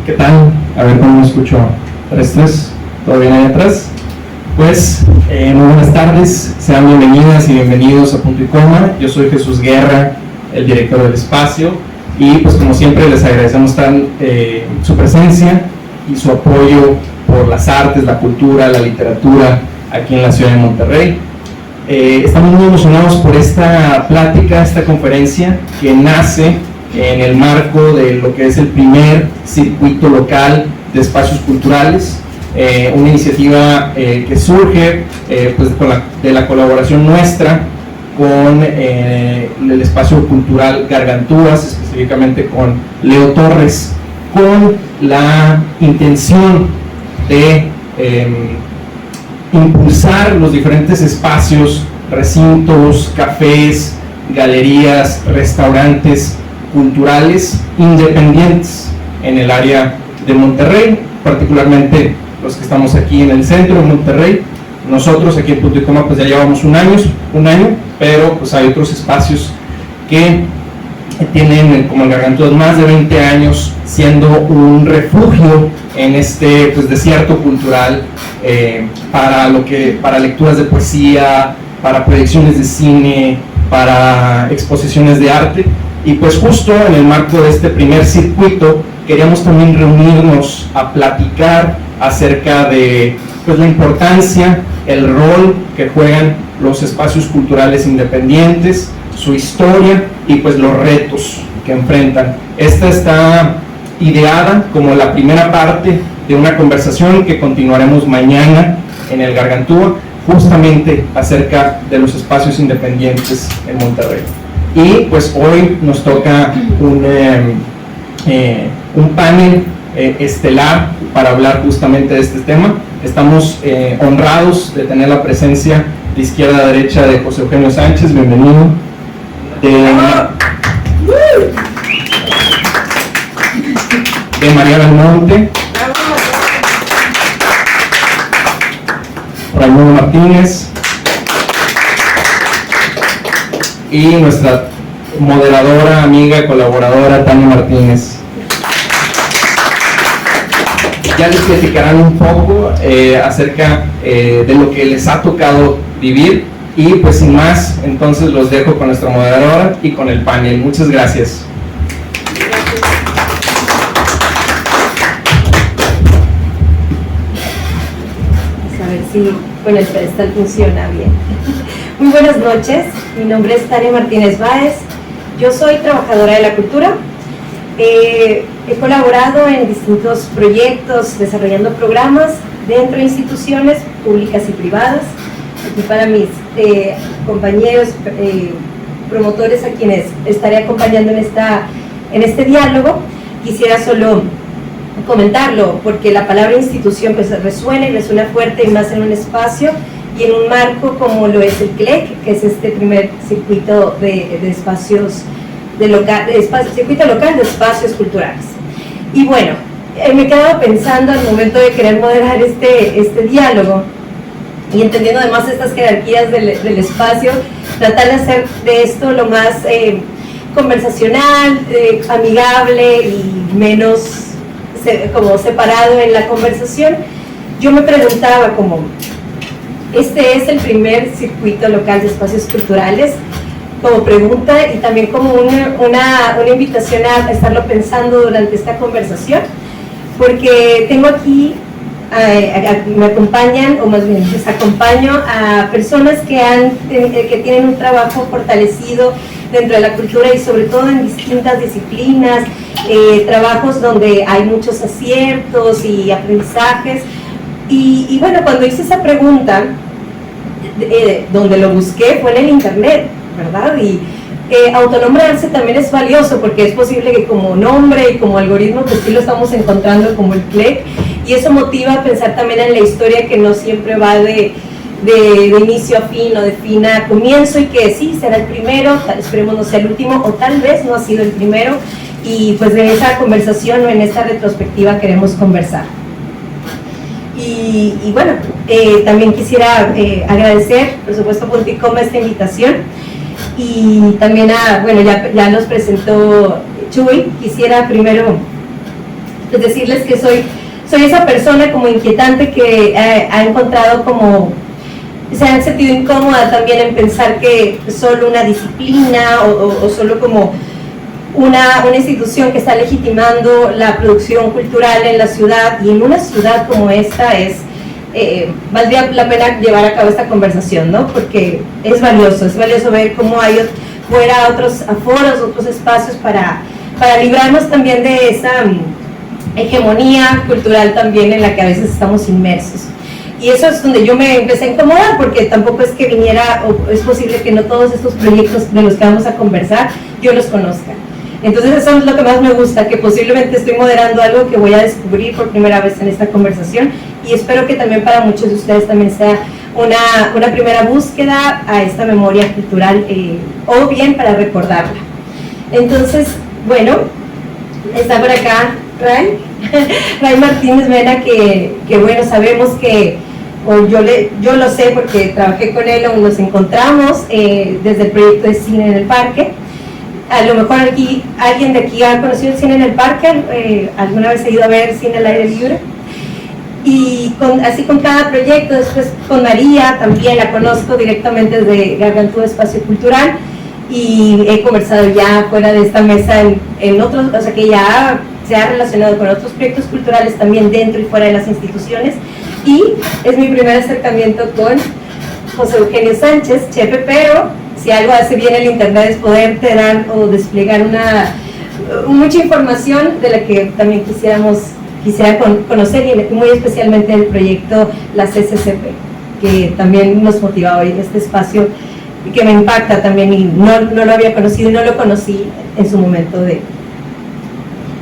¿Qué tal? A ver cómo me escucho. 3, ¿todo bien ahí atrás? Pues, muy buenas tardes, sean bienvenidas y bienvenidos a Punto y Coma. Yo soy Jesús Guerra, el director del espacio, y pues como siempre les agradecemos su presencia y su apoyo por las artes, la cultura, la literatura aquí en la ciudad de Monterrey. Estamos muy emocionados por esta plática, esta conferencia que nace en el marco de lo que es el primer circuito local de espacios culturales, una iniciativa que surge pues de la colaboración nuestra con el espacio cultural Gargantúas, específicamente con Leo Torres, con la intención de impulsar los diferentes espacios, recintos, cafés, galerías, restaurantes culturales independientes en el área de Monterrey, particularmente los que estamos aquí en el centro de Monterrey. Nosotros aquí en Punto y Coma pues ya llevamos un año, pero pues hay otros espacios que tienen, como el Gargantúas, más de 20 años siendo un refugio en este pues desierto cultural para lecturas de poesía, para proyecciones de cine, para exposiciones de arte. Y pues justo en el marco de este primer circuito queríamos también reunirnos a platicar acerca de pues la importancia, el rol que juegan los espacios culturales independientes, su historia y pues los retos que enfrentan. Esta está ideada como la primera parte de una conversación que continuaremos mañana en el Gargantúa, justamente acerca de los espacios independientes en Monterrey. Y pues hoy nos toca un panel estelar para hablar justamente de este tema. Estamos honrados de tener la presencia de izquierda a derecha de José Eugenio Sánchez, bienvenido. De María Belmonte, Raimundo Martínez, y nuestra moderadora, amiga, colaboradora, Tania Martínez. Ya les platicarán un poco acerca de lo que les ha tocado vivir, y pues sin más, entonces los dejo con nuestra moderadora y con el panel. Muchas gracias. A ver si con el pedestal funciona bien. Muy buenas noches, mi nombre es Tania Martínez Báez, yo soy trabajadora de la cultura. He colaborado en distintos proyectos desarrollando programas dentro de instituciones públicas y privadas. Aquí para mis compañeros promotores a quienes estaré acompañando en este diálogo, quisiera solo comentarlo porque la palabra institución pues resuena fuerte, y más en un espacio y en un marco como lo es el CLEC, que es este primer circuito de espacios circuito local de espacios culturales. Y bueno, me quedaba pensando al momento de querer moderar este diálogo y entendiendo además estas jerarquías del espacio, tratar de hacer de esto lo más conversacional, amigable y menos como separado en la conversación. Yo me preguntaba como, este es el primer circuito local de espacios culturales, como pregunta y también como una invitación a estarlo pensando durante esta conversación, porque tengo aquí, me acompañan, o más bien les acompaño a personas que tienen un trabajo fortalecido dentro de la cultura y sobre todo en distintas disciplinas, trabajos donde hay muchos aciertos y aprendizajes. Y bueno, cuando hice esa pregunta, donde lo busqué fue en el internet, ¿verdad? Y autonombrarse también es valioso porque es posible que como nombre y como algoritmo pues sí lo estamos encontrando como el CLEC, y eso motiva a pensar también en la historia que no siempre va de inicio a fin o de fin a comienzo, y que sí será el primero, esperemos no sea el último, o tal vez no ha sido el primero, y pues de esa conversación o en esta retrospectiva queremos conversar. Y bueno, también quisiera agradecer, por supuesto, Punto y Coma esta invitación, y también bueno, ya nos presentó Chuy. Quisiera primero pues decirles que soy esa persona como inquietante que ha encontrado como, se ha sentido incómoda también en pensar que solo una disciplina o solo como una institución que está legitimando la producción cultural en la ciudad, y en una ciudad como esta valdría la pena llevar a cabo esta conversación, ¿no? Porque es valioso ver cómo hay fuera otros foros, otros espacios para librarnos también de esa hegemonía cultural también en la que a veces estamos inmersos. Y eso es donde yo me empecé a incomodar, porque tampoco es que viniera, o es posible que no todos estos proyectos de los que vamos a conversar yo los conozca. Entonces eso es lo que más me gusta, que posiblemente estoy moderando algo que voy a descubrir por primera vez en esta conversación, y espero que también para muchos de ustedes también sea una primera búsqueda a esta memoria cultural, o bien para recordarla. Entonces, bueno, está por acá Ray Martínez Mena, que bueno, sabemos que, o yo lo sé porque trabajé con él o nos encontramos desde el proyecto de Cine en el Parque. A lo mejor aquí alguien de aquí ha conocido el Cine en el Parque, alguna vez ha ido a ver cine al aire libre, y así con cada proyecto. Después con María también la conozco directamente desde Gargantúa Espacio Cultural, y he conversado ya fuera de esta mesa en otros, o sea que ya se ha relacionado con otros proyectos culturales también dentro y fuera de las instituciones, y es mi primer acercamiento con José Eugenio Sánchez, Chepe, pero si algo hace bien el internet es poderte dar o desplegar mucha información de la que también quisiera conocer, y muy especialmente el proyecto La CCCP, que también nos motiva hoy en este espacio y que me impacta también, y no lo había conocido y no lo conocí en su momento de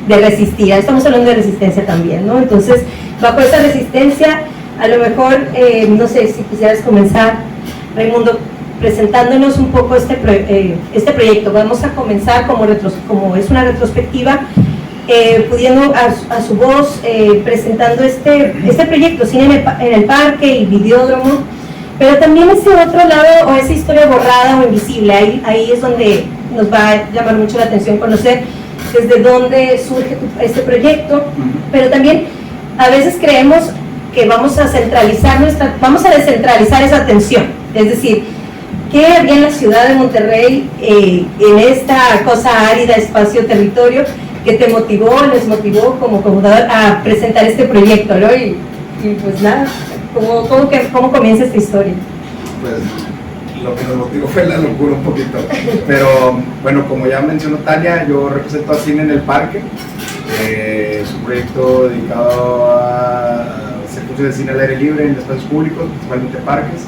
resistir. Estamos hablando de resistencia también, ¿no? Entonces, bajo esa resistencia, a lo mejor, no sé si quisieras comenzar, Raimundo, presentándonos un poco este proyecto. Vamos a comenzar como es una retrospectiva, pudiendo a su voz presentando este proyecto, Cine en el Parque y Videódromo, pero también ese otro lado, o esa historia borrada o invisible. Ahí es donde nos va a llamar mucho la atención conocer desde dónde surge este proyecto, pero también a veces creemos que vamos a descentralizar esa atención, es decir, ¿qué había en la ciudad de Monterrey, en esta cosa árida, espacio, territorio, que te les motivó como computador a presentar este proyecto, ¿no? Y pues nada, ¿cómo comienza esta historia? Pues lo que nos motivó fue la locura un poquito, pero bueno, como ya mencionó Tania, yo represento a Cine en el Parque. Es un proyecto dedicado a hacer funciones de cine al aire libre en espacios públicos, principalmente parques.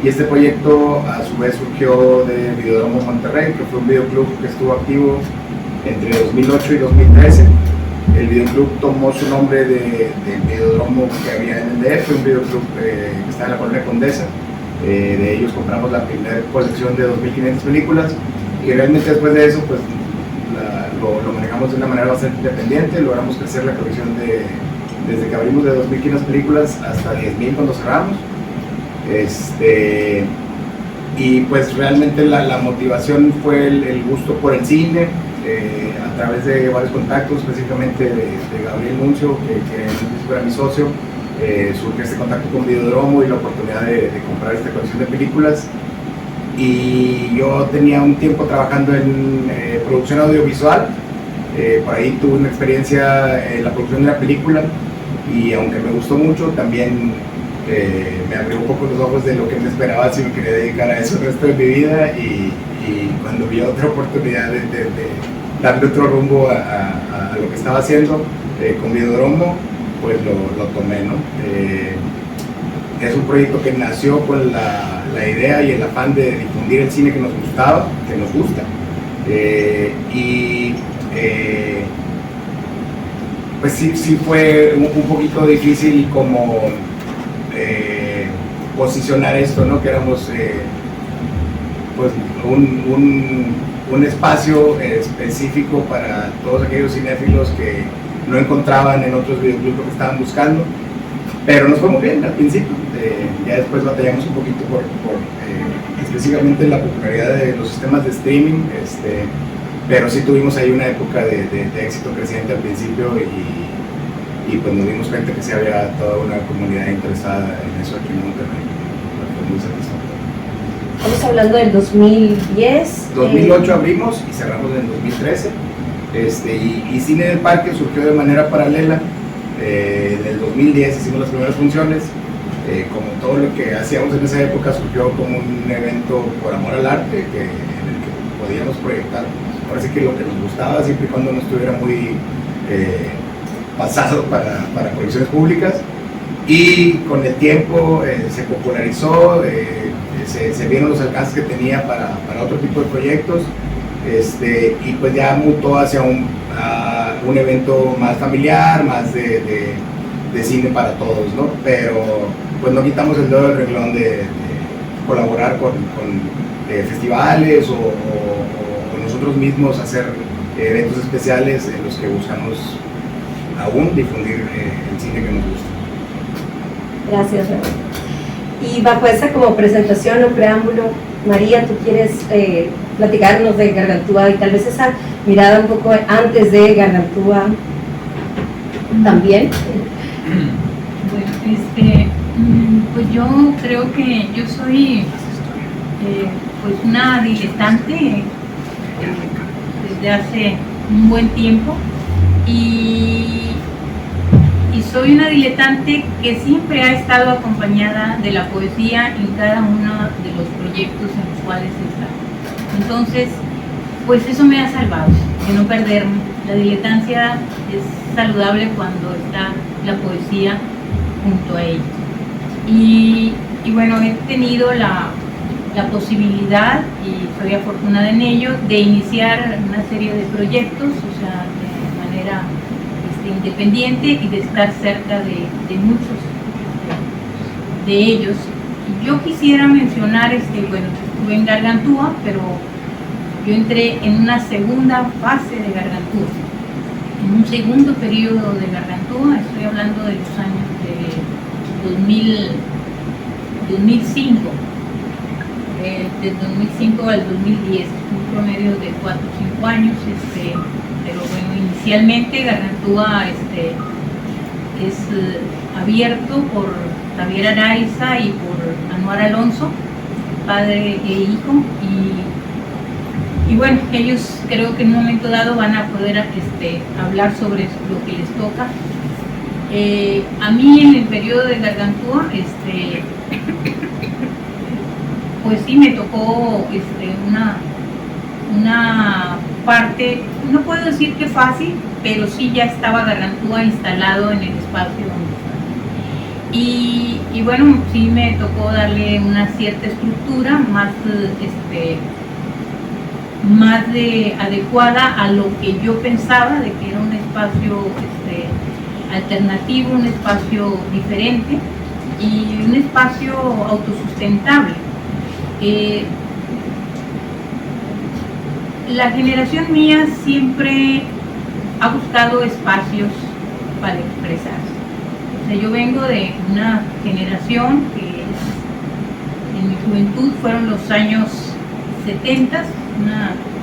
Y este proyecto a su vez surgió de Videódromo Monterrey, que fue un videoclub que estuvo activo entre 2008 y 2013. El videoclub tomó su nombre del videódromo que había en el DF, un videoclub que está en la Colonia Condesa. De ellos compramos la primera colección de 2.500 películas, y realmente después de eso pues lo manejamos de una manera bastante independiente. Logramos crecer la colección desde que abrimos de 2.500 películas hasta 10.000 cuando cerramos. Y pues realmente la motivación fue el gusto por el cine, a través de varios contactos, específicamente de Gabriel Nuncio, que era mi socio. Surgió este contacto con Videódromo y la oportunidad de comprar esta colección de películas. Y yo tenía un tiempo trabajando en producción audiovisual, por ahí tuve una experiencia en la producción de una película, y aunque me gustó mucho, también me abrió un poco los ojos de lo que me esperaba si me quería dedicar a eso el resto de mi vida, y cuando vi otra oportunidad de darle otro rumbo a lo que estaba haciendo con Videódromo, pues lo tomé, ¿no? Es un proyecto que nació con la idea y el afán de difundir el cine que nos gustaba, que nos gusta, pues sí fue un poquito difícil como posicionar esto, ¿no? Que éramos pues un espacio específico para todos aquellos cinéfilos que no encontraban en otros videoclubs lo que estaban buscando, pero nos fue muy bien al principio. Ya después batallamos un poquito por específicamente la popularidad de los sistemas de streaming, pero sí tuvimos ahí una época de éxito creciente al principio, y pues nos dimos cuenta que sí había toda una comunidad interesada en eso aquí en Monterrey. Fue muy satisfactorio. Estamos hablando del 2010. 2008 abrimos y cerramos en 2013. Y Cine del Parque surgió de manera paralela. En el 2010 hicimos las primeras funciones. Como todo lo que hacíamos en esa época, surgió como un evento por amor al arte en el que podíamos proyectar. Ahora sí que lo que nos gustaba, siempre y cuando no estuviera muy pasado para proyecciones públicas. Y con el tiempo se popularizó, se vieron los alcances que tenía para otro tipo de proyectos, y pues ya mutó hacia un evento más familiar, más de cine para todos, ¿no? Pero pues no quitamos el dedo del renglón de colaborar con festivales o nosotros mismos hacer eventos especiales en los que buscamos aún difundir el cine que nos gusta. Gracias, Raúl. Y bajo esa como presentación o preámbulo, María, ¿tú quieres platicarnos de Gargantúa y tal vez esa mirada un poco antes de Gargantúa también? Bueno, pues yo creo que yo soy pues una diletante desde hace un buen tiempo y soy una diletante que siempre ha estado acompañada de la poesía en cada uno de los proyectos en los cuales está. Entonces, pues eso me ha salvado, de no perderme. La diletancia es saludable cuando está la poesía junto a ella. Y bueno, he tenido la posibilidad, y soy afortunada en ello, de iniciar una serie de proyectos, o sea, de manera independiente y de estar cerca de muchos de ellos. Yo quisiera mencionar, bueno, estuve en Gargantúa, pero yo entré en una segunda fase de Gargantúa, en un segundo periodo de Gargantúa. Estoy hablando de los años de 2005, del 2005 al 2010, un promedio de 4 o 5 años, pero bueno, inicialmente Gargantúa es abierto por Javier Araiza y por Anuar Alonso, padre e hijo, y bueno, ellos creo que en un momento dado van a poder hablar sobre lo que les toca. A mí en el periodo de Gargantúa, pues sí me tocó una parte, no puedo decir que fácil, pero sí ya estaba Gargantúa instalado en el espacio donde está. Y bueno, sí me tocó darle una cierta estructura más adecuada a lo que yo pensaba de que era un espacio alternativo, un espacio diferente y un espacio autosustentable. La generación mía siempre ha buscado espacios para expresarse. O sea, yo vengo de una generación que en mi juventud fueron los años 70,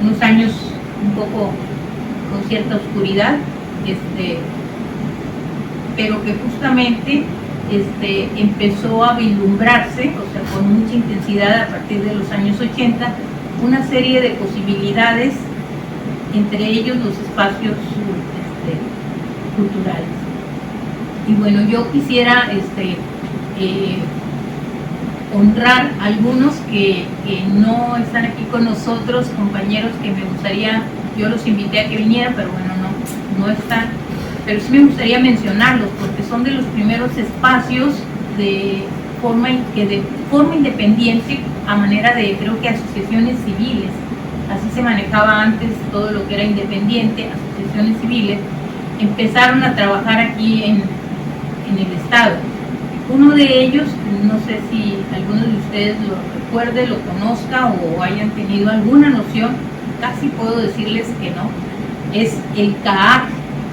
unos años un poco con cierta oscuridad, pero que justamente empezó a vislumbrarse, o sea, con mucha intensidad a partir de los años 80, una serie de posibilidades, entre ellos los espacios culturales. Y bueno, yo quisiera honrar a algunos que no están aquí con nosotros, compañeros que me gustaría, yo los invité a que vinieran, pero bueno, no están, pero sí me gustaría mencionarlos porque son de los primeros espacios de forma independiente, a manera de, creo que asociaciones civiles, así se manejaba antes todo lo que era independiente, asociaciones civiles, empezaron a trabajar aquí en el estado. Uno de ellos, no sé si alguno de ustedes lo recuerde, lo conozca o hayan tenido alguna noción, casi puedo decirles que no, es el CAAC.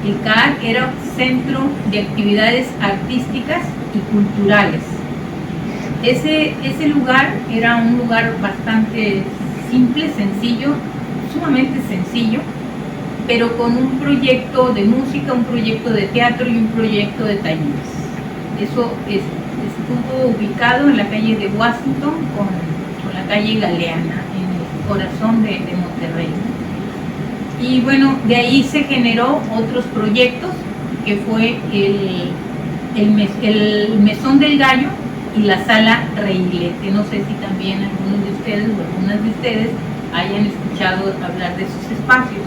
El CAAC era Centro de Actividades Artísticas y Culturales. Ese lugar era un lugar bastante simple, sencillo, sumamente sencillo, pero con un proyecto de música, un proyecto de teatro y un proyecto de talleres. Eso estuvo ubicado en la calle de Washington con la calle Galeana, en el corazón de Monterrey. Y bueno, de ahí se generó otros proyectos, que fue el Mesón del Gallo y la Sala Reilete. No sé si también algunos de ustedes o algunas de ustedes hayan escuchado hablar de esos espacios.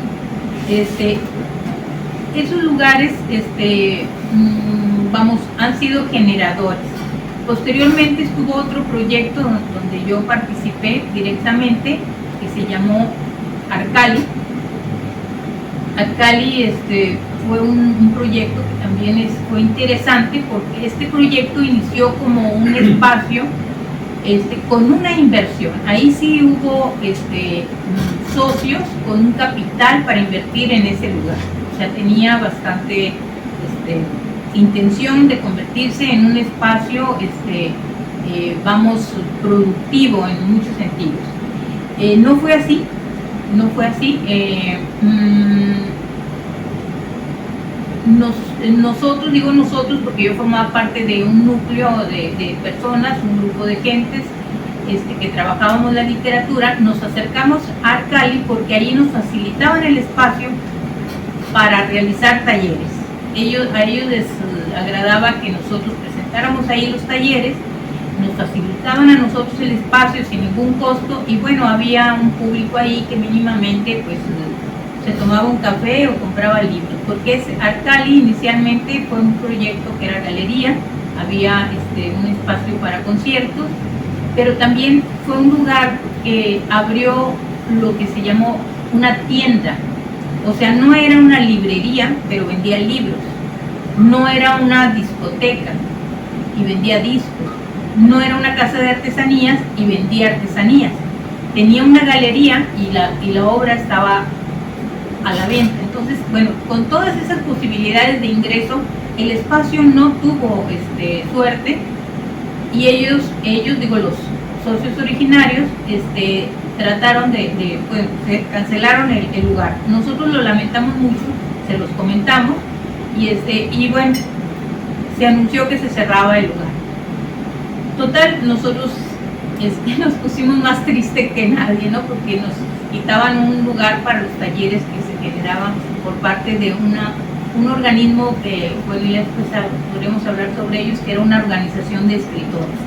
Esos lugares han sido generadores. Posteriormente estuvo otro proyecto donde yo participé directamente, que se llamó Arcali. Arcali fue un proyecto que también fue interesante, porque este proyecto inició como un espacio con una inversión. Ahí sí hubo socios con un capital para invertir en ese lugar. O sea, tenía bastante intención de convertirse en un espacio productivo en muchos sentidos. No fue así. Nosotros, digo nosotros porque yo formaba parte de un núcleo de personas, un grupo de gentes que trabajábamos la literatura. Nos acercamos a Arcali porque ahí nos facilitaban el espacio para realizar talleres. A ellos les agradaba que nosotros presentáramos ahí los talleres, nos facilitaban a nosotros el espacio sin ningún costo, y bueno, había un público ahí que mínimamente pues se tomaba un café o compraba libros, porque Arcali inicialmente fue un proyecto que era galería, había un espacio para conciertos, pero también fue un lugar que abrió lo que se llamó una tienda. O sea, no era una librería, pero vendía libros. No era una discoteca y vendía discos. No era una casa de artesanías y vendía artesanías. Tenía una galería y la obra estaba a la venta. Entonces, bueno, con todas esas posibilidades de ingreso, el espacio no tuvo suerte, y ellos digo, los socios originarios, trataron se cancelaron el lugar. Nosotros lo lamentamos mucho, se los comentamos, y bueno, se anunció que se cerraba el lugar. Total, nosotros nos pusimos más tristes que nadie, ¿no? Porque nos quitaban un lugar para los talleres que se generaban por parte de un organismo que, bueno, ya después podremos hablar sobre ellos, que era una organización de escritores.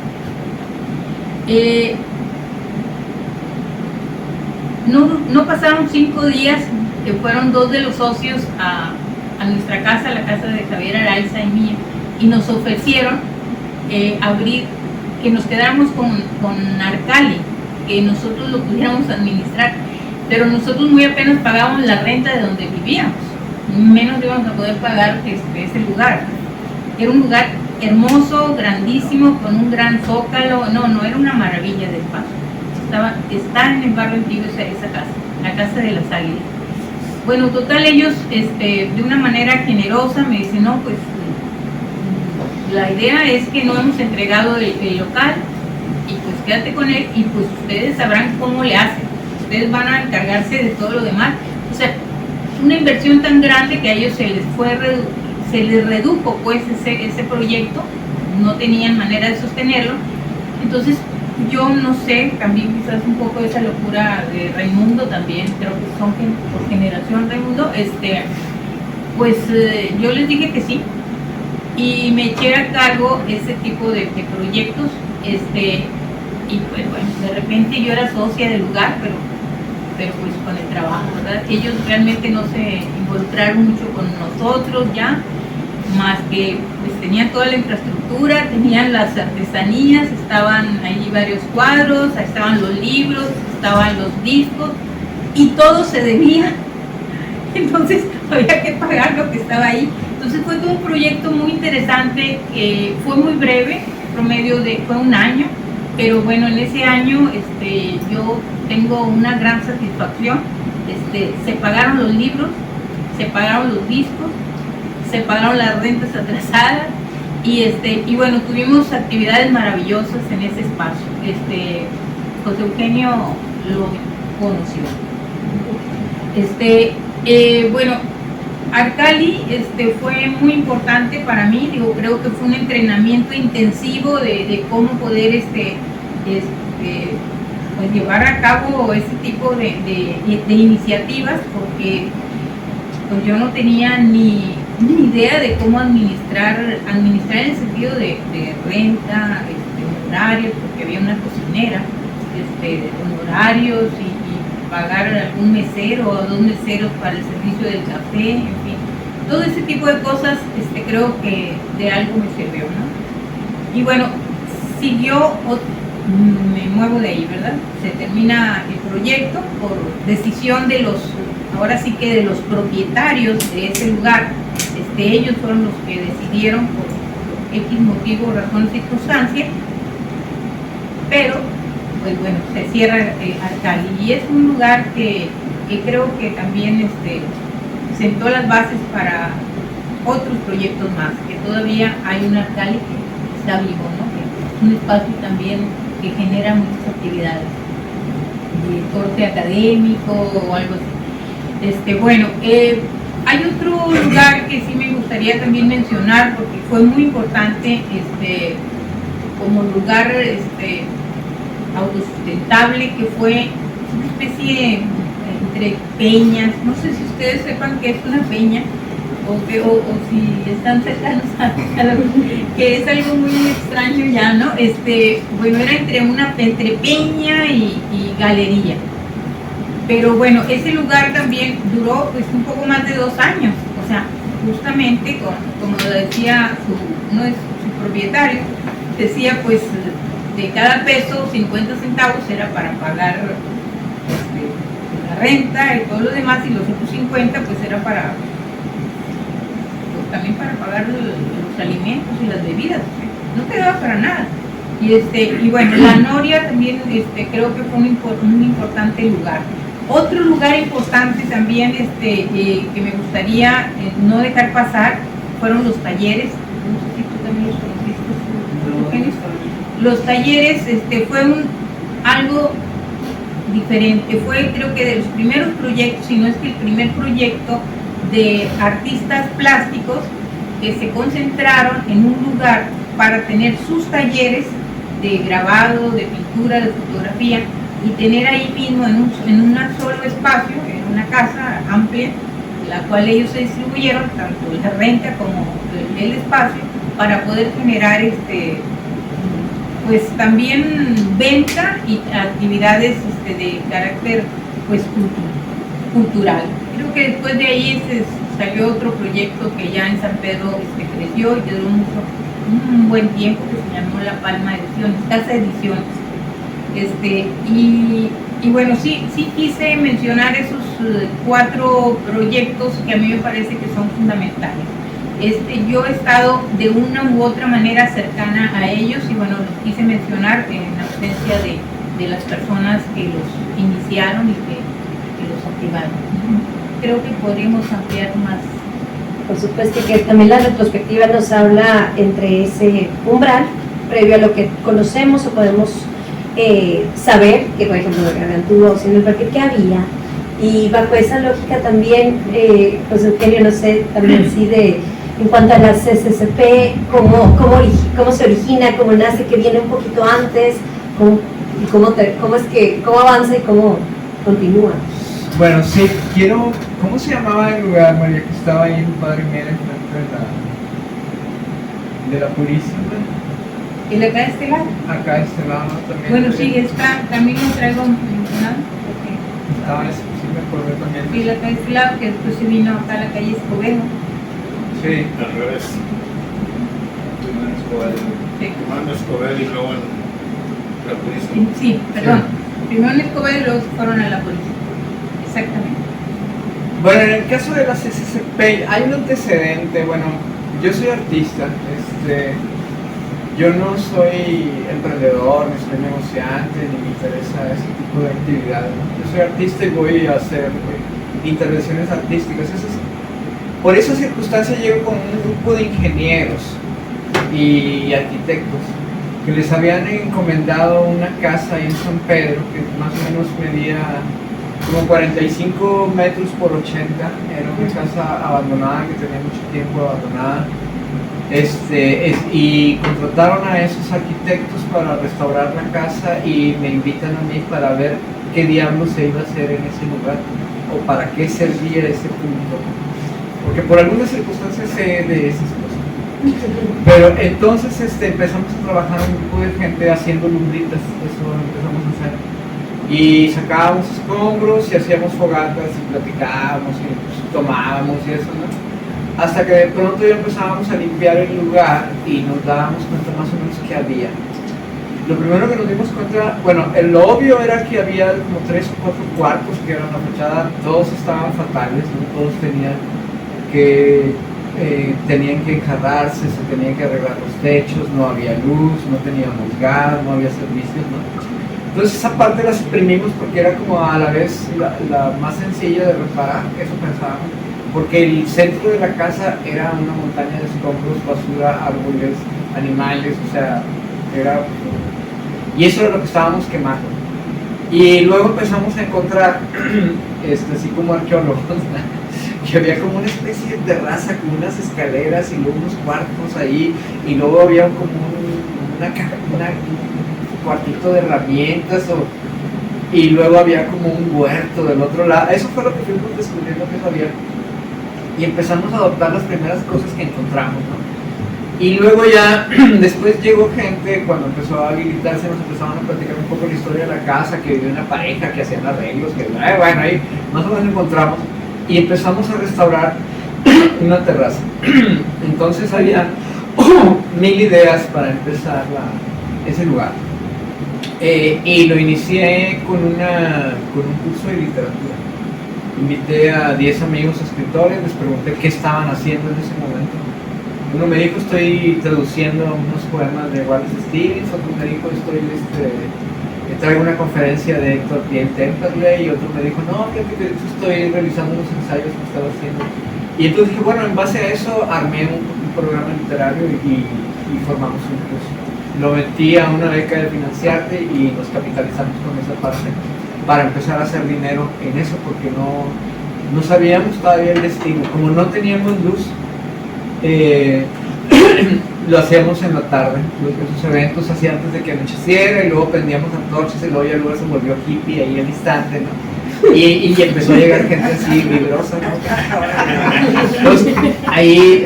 No pasaron 5 días que fueron 2 de los socios a nuestra casa, la casa de Javier Araiza y mía, y nos ofrecieron abrir, que nos quedáramos con Arcali, que nosotros lo pudiéramos administrar, pero nosotros muy apenas pagábamos la renta de donde vivíamos, menos íbamos a poder pagar ese lugar. Era un lugar hermoso, grandísimo, con un gran zócalo. No era una maravilla de espacio. Está en el barrio antiguo esa casa, la Casa de las Águilas. Bueno, total, ellos de una manera generosa me dicen, no, pues la idea es que no hemos entregado el local, y pues quédate con él, y pues ustedes sabrán cómo le hacen, ustedes van a encargarse de todo lo demás. O sea, una inversión tan grande que a ellos se les redujo pues ese proyecto, no tenían manera de sostenerlo. Entonces yo no sé, también quizás un poco esa locura de Raimundo, también creo que son por generación Raimundo, pues yo les dije que sí, y me eché a cargo ese tipo de proyectos, y pues bueno, de repente yo era socia del lugar, pero pues con el trabajo, ¿verdad? Ellos realmente no se involucraron mucho con nosotros ya, más que pues tenían toda la infraestructura, tenían las artesanías, estaban ahí varios cuadros, ahí estaban los libros, estaban los discos, y todo se debía. Entonces había que pagar lo que estaba ahí. Entonces fue todo un proyecto muy interesante, que fue muy breve, fue 1 año, pero bueno, en ese año yo tengo una gran satisfacción. Se pagaron los libros, se pagaron los discos, se pagaron las rentas atrasadas, y bueno, tuvimos actividades maravillosas en ese espacio. José Eugenio lo conoció. Bueno, Arcali fue muy importante para mí, digo, creo que fue un entrenamiento intensivo de cómo poder pues llevar a cabo ese tipo de iniciativas, porque pues yo no tenía ni idea de cómo administrar en el sentido de renta, honorarios, porque había una cocinera, honorarios y pagar a algún mesero o a 2 meseros para el servicio del café, en fin, todo ese tipo de cosas creo que de algo me sirvió, ¿no? Y bueno, me muevo de ahí, ¿verdad? Se termina el proyecto por decisión de ahora sí que de los propietarios de ese lugar. Ellos fueron los que decidieron por X motivo, razón, circunstancia, pero pues bueno, se cierra Arcali, y es un lugar que creo que también sentó las bases para otros proyectos más, que todavía hay un Arcali que está vivo, ¿no? Que es un espacio también que genera muchas actividades de corte académico o algo así. Bueno, hay otro lugar que sí me gustaría también mencionar, porque fue muy importante como lugar autosustentable, que fue una especie entre peñas. No sé si ustedes sepan qué es una peña, o si están cercanos a que es algo muy extraño ya, ¿no? Bueno, era entre peña y galería. Pero bueno, ese lugar también duró pues un poco más de 2 años, o sea, justamente como lo decía uno de sus propietarios, decía pues de cada peso 50 centavos era para pagar la renta y todo lo demás, y los otros 50 pues era para pues, también para pagar los alimentos y las bebidas, no quedaba para nada. Y bueno, La Noria también creo que fue un importante lugar. Otro lugar importante también que me gustaría no dejar pasar fueron los talleres. No sé si tú también los conociste. Los talleres fue algo diferente. Fue, creo que de los primeros proyectos, si no es que el primer proyecto de artistas plásticos que se concentraron en un lugar para tener sus talleres de grabado, de pintura, de fotografía, y tener ahí mismo en un solo espacio, en una casa amplia, la cual ellos se distribuyeron, tanto la renta como el espacio, para poder generar pues también venta y actividades de carácter pues cultural. Creo que después de ahí salió otro proyecto que ya en San Pedro creció y que duró un buen tiempo, que se llamó La Palma Ediciones, Casa Ediciones. Y bueno, sí quise mencionar esos 4 proyectos que a mí me parece que son fundamentales. Yo he estado de una u otra manera cercana a ellos, y bueno, los quise mencionar en ausencia de las personas que los iniciaron y que los activaron. Creo que podríamos ampliar más. Por supuesto que también la retrospectiva nos habla entre ese umbral previo a lo que conocemos o podemos saber, que por ejemplo Gargantúa o Cine del Parque, que había, y bajo esa lógica también, José Eugenio, no sé, también sí en cuanto a la CCCP, cómo se origina, cómo nace, que viene un poquito antes, cómo avanza y cómo continúa. Bueno, sí, ¿cómo se llamaba el lugar, María, que estaba ahí en Padre Mera, enfrente de la Purísima? ¿Y la acá de este lado? Acá de este lado también. Bueno, sí, también lo traigo mencionado. Sí me acuerdo también. Sí, la acá de este lado, que después se vino acá a la calle Escobedo. Sí. Al revés. Primero Escobedo y luego en la Purísima. Sí, perdón. Primero en Escobedo y luego se fueron a la Purísima. Exactamente. Bueno, en el caso de la CCCP hay un antecedente. Bueno, yo soy artista, yo no soy emprendedor, ni soy negociante, ni me interesa ese tipo de actividades. Yo soy artista y voy a hacer intervenciones artísticas. Por esa circunstancia llego con un grupo de ingenieros y arquitectos que les habían encomendado una casa ahí en San Pedro que más o menos medía como 45 metros por 80, era una casa abandonada que tenía mucho tiempo abandonada. Y contrataron a esos arquitectos para restaurar la casa y me invitan a mí para ver qué diablos se iba a hacer en ese lugar o para qué servía ese punto, porque por algunas circunstancias sé de esas cosas. Pero entonces empezamos a trabajar un grupo de gente haciendo lumbritas, eso empezamos a hacer, y sacábamos escombros y hacíamos fogatas y platicábamos y pues, tomábamos y eso, ¿no? Hasta que de pronto ya empezábamos a limpiar el lugar y nos dábamos cuenta más o menos qué había. Lo primero que nos dimos cuenta, bueno, lo obvio era que había como 3 o 4 cuartos que eran la fachada, todos estaban fatales, ¿no? Todos tenían que enjarrarse, se tenían que arreglar los techos, no había luz, no teníamos gas, no había servicios, ¿no? Entonces esa parte la suprimimos porque era como a la vez la más sencilla de reparar, eso pensábamos. Porque el centro de la casa era una montaña de escombros, basura, árboles, animales, o sea, y eso era lo que estábamos quemando. Y luego empezamos a encontrar, así como arqueólogos, que había como una especie de terraza, como unas escaleras y luego unos cuartos ahí, y luego había como un cuartito de herramientas, y luego había como un huerto del otro lado. Eso fue lo que fuimos descubriendo que había. Y empezamos a adoptar las primeras cosas que encontramos, ¿no? Y luego ya, después llegó gente, cuando empezó a habilitarse, nos empezaban a platicar un poco la historia de la casa, que vivía una pareja, que hacían arreglos, que bueno, ahí más o menos encontramos, y empezamos a restaurar una terraza. Entonces había 1000 ideas para empezar ese lugar. Y lo inicié con un curso de literatura. Invité a 10 amigos escritores, les pregunté qué estaban haciendo en ese momento. Uno me dijo, estoy traduciendo unos poemas de Wallace Stevens, otro me dijo, traigo una conferencia de Héctor Piel Temperley, y otro me dijo, no, fíjate que estoy revisando unos ensayos que estaba haciendo. Y entonces dije, bueno, en base a eso armé un programa literario y formamos un curso. Lo metí a una beca de Financiarte y nos capitalizamos con esa parte para empezar a hacer dinero en eso, porque no sabíamos todavía el destino. Como no teníamos luz, lo hacíamos en la tarde, esos eventos hacía antes de que anocheciera, y luego prendíamos antorchas, y luego ya luego se volvió hippie ahí al instante, ¿no? Y empezó a llegar gente así vibrosa, ¿no?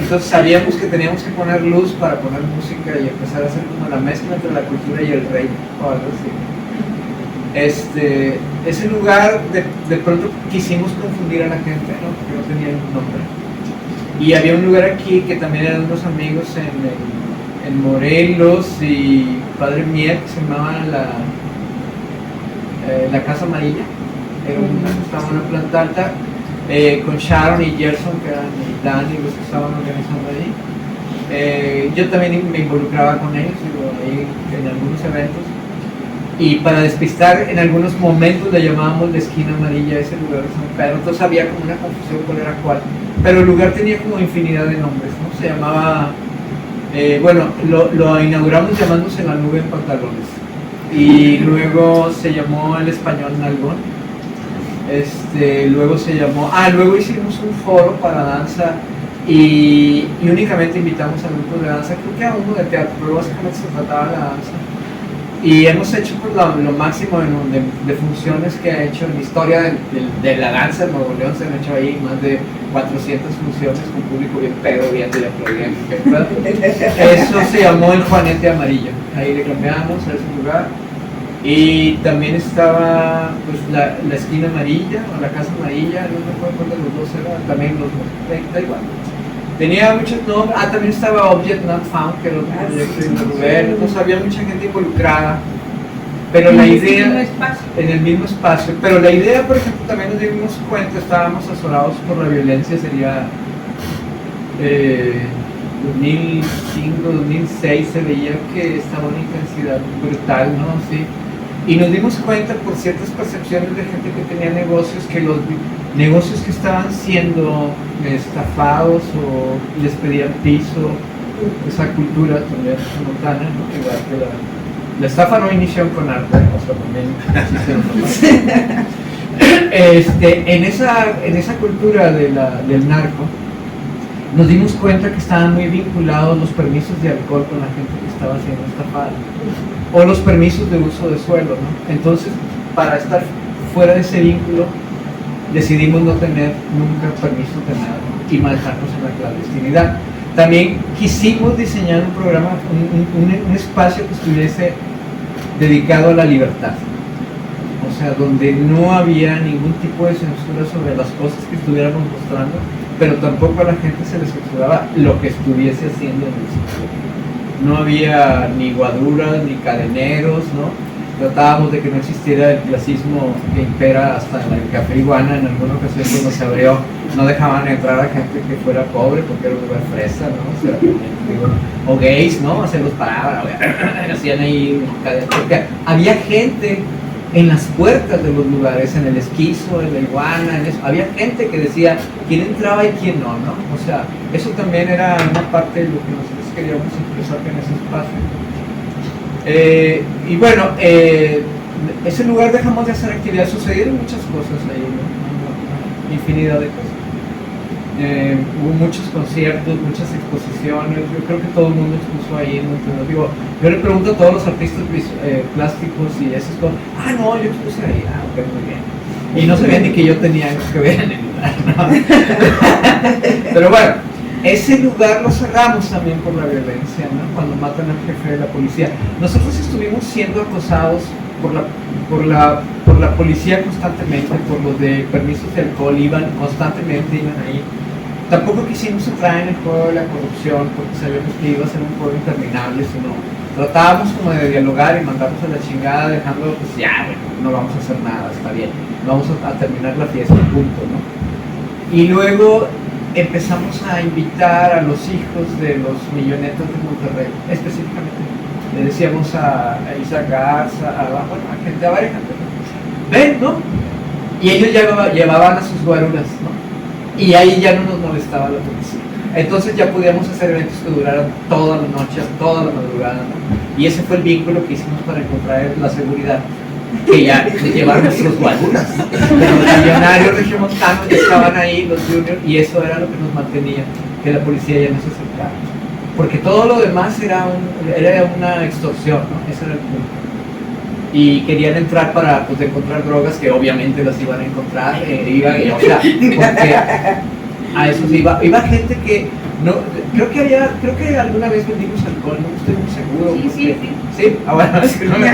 Entonces sabíamos que teníamos que poner luz para poner música y empezar a hacer como la mezcla entre la cultura y el rey o algo así. Ese lugar de pronto quisimos confundir a la gente, ¿no? Porque no tenía un nombre. Y había un lugar aquí que también eran unos amigos en Morelos y Padre Mier, que se llamaba la Casa Amarilla. Estaba en una planta alta, con Sharon y Gerson, que eran Dani, los que estaban organizando ahí. Yo también me involucraba con ellos, ahí en algunos eventos. Y para despistar, en algunos momentos le llamábamos la esquina amarilla a ese lugar de San Pedro. Entonces había como una confusión cuál era cuál. Pero el lugar tenía como infinidad de nombres, ¿no? Se llamaba, lo inauguramos llamándose La Nube en Pantalones. Y luego se llamó El Español Nalgón. Luego se llamó, luego hicimos un foro para danza y únicamente invitamos a grupos de danza, creo que a uno de teatro, pero básicamente se trataba de la danza. Y hemos hecho pues, lo máximo de funciones que ha hecho en la historia de la danza en Nuevo León. Se han hecho ahí más de 400 funciones con público bien pedo, viendo y aplaudiendo. Eso se llamó El Juanete Amarillo. Ahí le cambiamos a ese lugar. Y también estaba pues, la esquina amarilla o la casa amarilla, no me acuerdo cuál de los dos era, también da igual. Tenía muchos nombres, también estaba Object Not Found, que era otro proyecto de Rubén, entonces había mucha gente involucrada, pero la idea, en el mismo espacio, pero la idea, por ejemplo, también nos dimos cuenta, estábamos azorados por la violencia, sería 2005, 2006, se veía que estaba una intensidad brutal, ¿no? Sí. Y nos dimos cuenta por ciertas percepciones de gente que tenía negocios, que los negocios que estaban siendo estafados o les pedían piso, esa cultura también somotana, ¿no? Igual que la estafa no inició con arte, o sea, también En esa cultura del narco, nos dimos cuenta que estaban muy vinculados los permisos de alcohol con la gente que estaba siendo estafada, o los permisos de uso de suelo, ¿no? Entonces, para estar fuera de ese vínculo, decidimos no tener nunca permisos de nada, ¿no? Y manejarnos en la clandestinidad. También quisimos diseñar un programa, un espacio que estuviese dedicado a la libertad. O sea, donde no había ningún tipo de censura sobre las cosas que estuviéramos mostrando, pero tampoco a la gente se les censuraba lo que estuviese haciendo en el sitio. No había ni guaduras, ni cadeneros, ¿no? Tratábamos de que no existiera el clasismo que impera hasta en el Café Iguana. En alguna ocasión cuando se abrió, no dejaban entrar a gente que fuera pobre porque era un lugar fresa, ¿no? O sea, o gays, ¿no? Se los paraban, hacían ahí cadenas. Porque había gente en las puertas de los lugares, en el Esquizo, en la Iguana, en eso, había gente que decía quién entraba y quién no, ¿no? O sea, eso también era una parte de lo que nosotros queríamos expresar en ese espacio. Y bueno, ese lugar dejamos de hacer actividades, sucedieron muchas cosas ahí, ¿no? Infinidad de cosas. Hubo muchos conciertos, muchas exposiciones, yo creo que todo el mundo expuso ahí, ¿no? Entonces, digo, yo le pregunto a todos los artistas plásticos y esas cosas, no, yo expuse ahí, ok, muy bien. Y no sabía ni que yo tenía algo que ver en el lugar, ¿no? Pero bueno, ese lugar lo cerramos también por la violencia, ¿no? Cuando matan al jefe de la policía. Nosotros estuvimos siendo acosados por la policía constantemente, por los de permisos de alcohol, constantemente iban ahí. Tampoco quisimos entrar en el juego de la corrupción porque sabíamos que iba a ser un juego interminable, sino tratábamos como de dialogar y mandarnos a la chingada dejando, pues ya, bueno, no vamos a hacer nada, está bien, vamos a terminar la fiesta, punto, ¿no? Y luego empezamos a invitar a los hijos de los millonetas de Monterrey, específicamente. Le decíamos a Isaac Garza, a varias gente, ven, ¿no? Y ellos llevaban a sus guaruras, ¿no? Y ahí ya no nos molestaba la policía. Entonces ya podíamos hacer eventos que duraran toda la noche, toda la madrugada, ¿no? Y ese fue el vínculo que hicimos para encontrar la seguridad, que ya de llevar nuestros guaruras. Los millonarios regiomontanos estaban ahí, los juniors, y eso era lo que nos mantenía, que la policía ya no se acercara. Porque todo lo demás era una extorsión, ¿no? Ese era el punto. Y querían entrar para pues, encontrar drogas que obviamente las iban a encontrar, o sea, porque a eso sí iba gente que no, creo que alguna vez vendimos alcohol, no estoy muy seguro. Sí, bueno, es que no me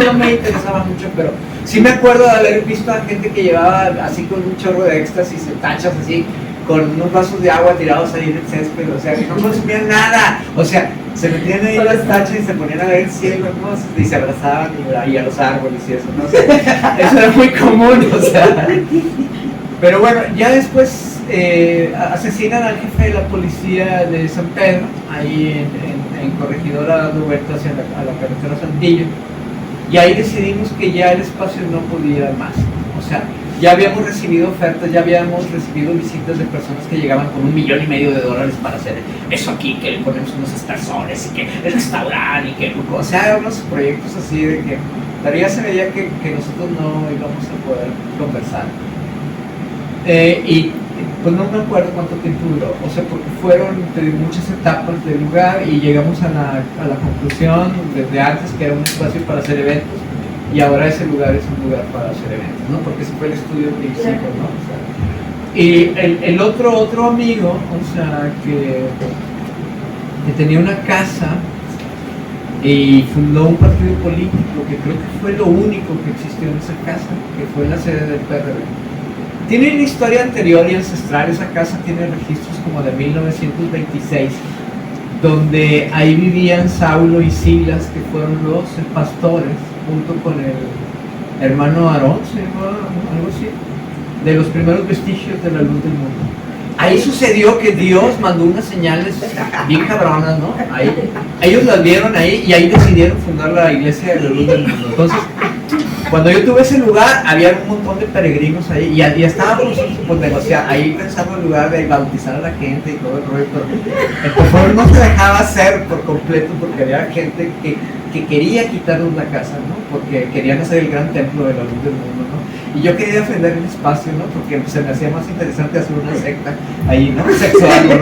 no me interesaba mucho, pero sí me acuerdo de haber visto a gente que llevaba así con un chorro de éxtasis, tachas así, con unos vasos de agua tirados ahí en el césped, o sea, que no consumían nada, o sea, se metían ahí en las tachas y se ponían a ver el cielo, ¿no? Y se abrazaban y a los árboles y eso, ¿no? O sea, eso era muy común, o sea. Pero bueno, ya después asesinan al jefe de la policía de San Pedro, ahí en Corregidora, dando vueltas hacia la carretera Saltillo, y ahí decidimos que ya el espacio no podía más, o sea, ya habíamos recibido ofertas, ya habíamos recibido visitas de personas que llegaban con $1,5 millones para hacer eso aquí, que le ponemos unos aspersores y que el restaurante y que, o sea, unos proyectos así de que todavía se veía que nosotros no íbamos a poder conversar. Y pues no me acuerdo cuánto tiempo duró, o sea, porque fueron muchas etapas del lugar y llegamos a la conclusión desde antes que era un espacio para hacer eventos. Y ahora ese lugar es un lugar para hacer eventos, ¿no? Porque ese fue el estudio que hicimos, ¿no? O sea, y el otro amigo, o sea, que tenía una casa y fundó un partido político que creo que fue lo único que existió en esa casa, que fue la sede del PRD. Tiene una historia anterior y ancestral, esa casa tiene registros como de 1926, donde ahí vivían Saulo y Silas, que fueron los pastores, junto con el hermano Aarón, se llama algo así, de los primeros vestigios de la luz del mundo. Ahí sucedió que Dios mandó unas señales bien cabronas, ¿no? Ahí, ellos las vieron ahí y ahí decidieron fundar la iglesia de la luz del mundo. Entonces, cuando yo tuve ese lugar, había un montón de peregrinos ahí y estábamos nosotros pues, negociando, ahí pensando en lugar de bautizar a la gente y todo el rollo, pero por favor no se dejaba hacer por completo porque había gente que quería quitarnos la casa, ¿no? porque querían hacer el gran templo de la luz del mundo, ¿no? Y yo quería defender el espacio, ¿no? Porque se me hacía más interesante hacer una secta ahí, ¿no? Sexual, ¿no?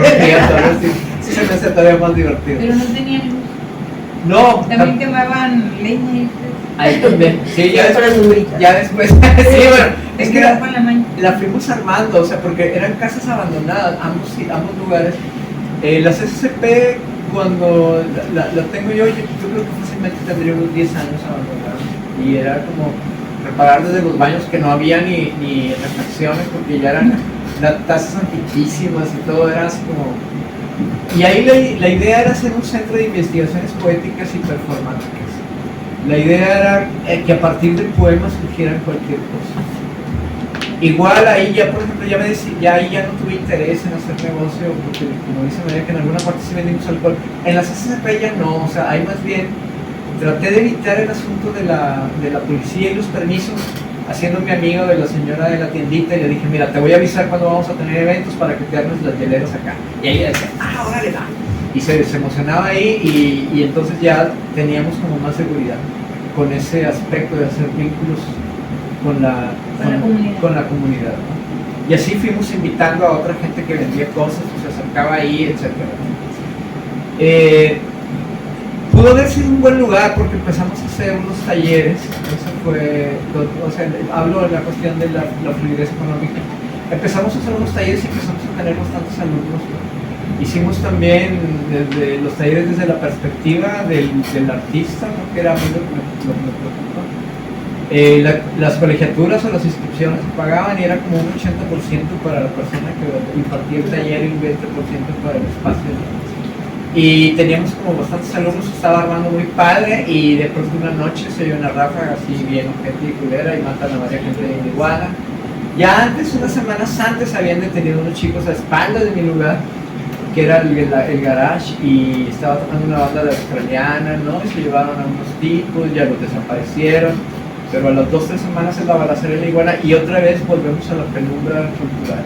Sí se me hacía todavía más divertido. Pero no tenían luz. No, También quemaban leña y ahí también. Sí, ya después. Sí, bueno, es que la fuimos armando, o sea, porque eran casas abandonadas, ambos lugares. Las SCP, cuando la tengo yo creo que fácilmente tendría unos 10 años abandonadas. Y era como reparar desde los baños que no había ni refacciones, porque ya eran las tazas antiquísimas y todo, era así como... Y ahí la idea era hacer un centro de investigaciones poéticas y performáticas. La idea era que a partir de poemas surgieran cualquier cosa. Igual ahí ya, por ejemplo, ahí ya no tuve interés en hacer negocio, porque como dice María, que en alguna parte sí vendimos alcohol. En las SCP ya no, o sea, ahí más bien traté de evitar el asunto de la policía y los permisos, haciéndome amigo de la señora de la tiendita, y le dije, mira, te voy a avisar cuando vamos a tener eventos para que te armes las hieleras acá. Y ella decía, órale, va. Y se emocionaba ahí, y entonces ya teníamos como más seguridad con ese aspecto de hacer vínculos con la comunidad, ¿no? Y así fuimos invitando a otra gente que vendía cosas, se acercaba ahí, etc. Pudo haber sido un buen lugar porque empezamos a hacer unos talleres. Eso fue, o sea, hablo de la cuestión de la fluidez económica. Empezamos a hacer unos talleres y empezamos a tener bastantes alumnos, ¿no? Hicimos también los talleres desde la perspectiva del artista, ¿no? Que era a mí lo que me preocupa. Las colegiaturas o las inscripciones se pagaban y era como un 80% para la persona que impartía el taller y un 20% para el espacio. Y teníamos como bastantes alumnos, estaba armando muy padre, y de pronto una noche se oyó una ráfaga así bien ojete y culera y matan a varias gente de Iguala. Ya antes, unas semanas antes, habían detenido unos chicos a espaldas de mi lugar, que era el garage, y estaba tocando una banda de australiana, ¿no? Y se llevaron a unos tipos, ya los desaparecieron, pero a las 2 o 3 semanas es la balacera en la Iguana y otra vez volvemos a la penumbra cultural.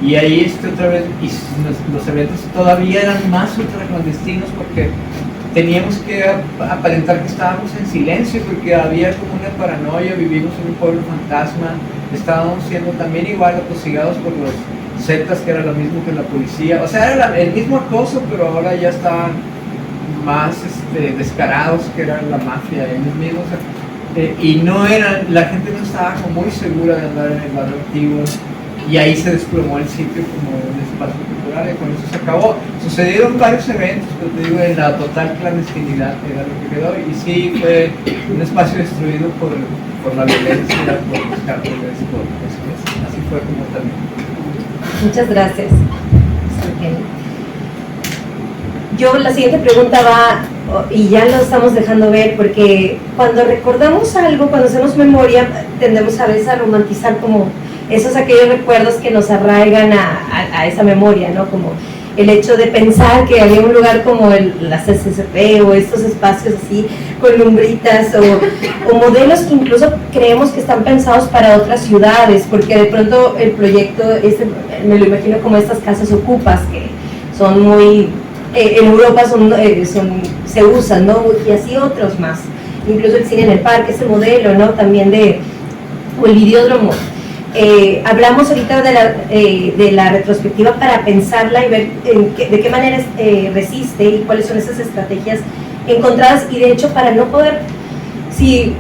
Y ahí otra vez, y los eventos todavía eran más ultra clandestinos porque teníamos que aparentar que estábamos en silencio, porque había como una paranoia, vivimos en un pueblo fantasma, estábamos siendo también igual atosigados por los Zetas, que era lo mismo que la policía, o sea, era el mismo acoso, pero ahora ya estaban más descarados, que era la mafia, ellos mismos, y no eran, la gente no estaba como muy segura de andar en el barrio antiguo, y ahí se desplomó el sitio como un espacio cultural, y con eso se acabó. Sucedieron varios eventos, pero te digo, en la total clandestinidad era lo que quedó, y sí fue un espacio destruido por la violencia, por los cárteles, así fue como también. Muchas gracias. Yo, la siguiente pregunta va, y ya lo estamos dejando ver, porque cuando recordamos algo, cuando hacemos memoria, tendemos a veces a romantizar como esos aquellos recuerdos que nos arraigan a esa memoria, ¿no? Como el hecho de pensar que había un lugar como la CCCP o estos espacios así con lumbritas o modelos que incluso creemos que están pensados para otras ciudades, porque de pronto el proyecto me lo imagino como estas casas ocupas que son muy en Europa se usan, ¿no? Y así otros más, incluso el cine en el parque, ese modelo, ¿no? También o el videódromo. Hablamos ahorita de la retrospectiva para pensarla y ver de qué manera resiste y cuáles son esas estrategias encontradas, y de hecho para no poder, si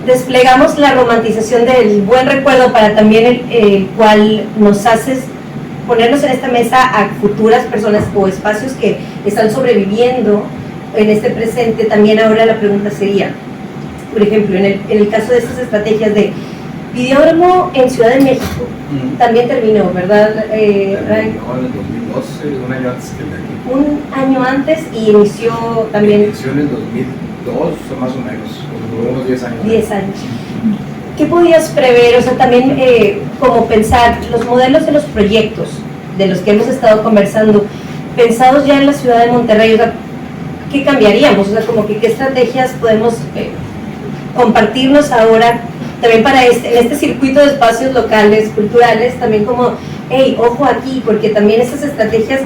desplegamos la romantización del buen recuerdo para también el cual nos hace ponernos en esta mesa a futuras personas o espacios que están sobreviviendo en este presente, también ahora la pregunta sería, por ejemplo, en el caso de estas estrategias de videódromo en Ciudad de México, también terminó, ¿verdad? Terminó en el 2012, un año antes que el de aquí. Un año antes, y inició también... Inició en el 2002, o más o menos, unos 10 años. 10 años. ¿Qué podías prever? O sea, también como pensar los modelos de los proyectos de los que hemos estado conversando, pensados ya en la ciudad de Monterrey, o sea, ¿qué cambiaríamos? O sea, como que qué estrategias podemos compartirnos ahora también para en este circuito de espacios locales, culturales, también como, hey, ojo aquí, porque también esas estrategias,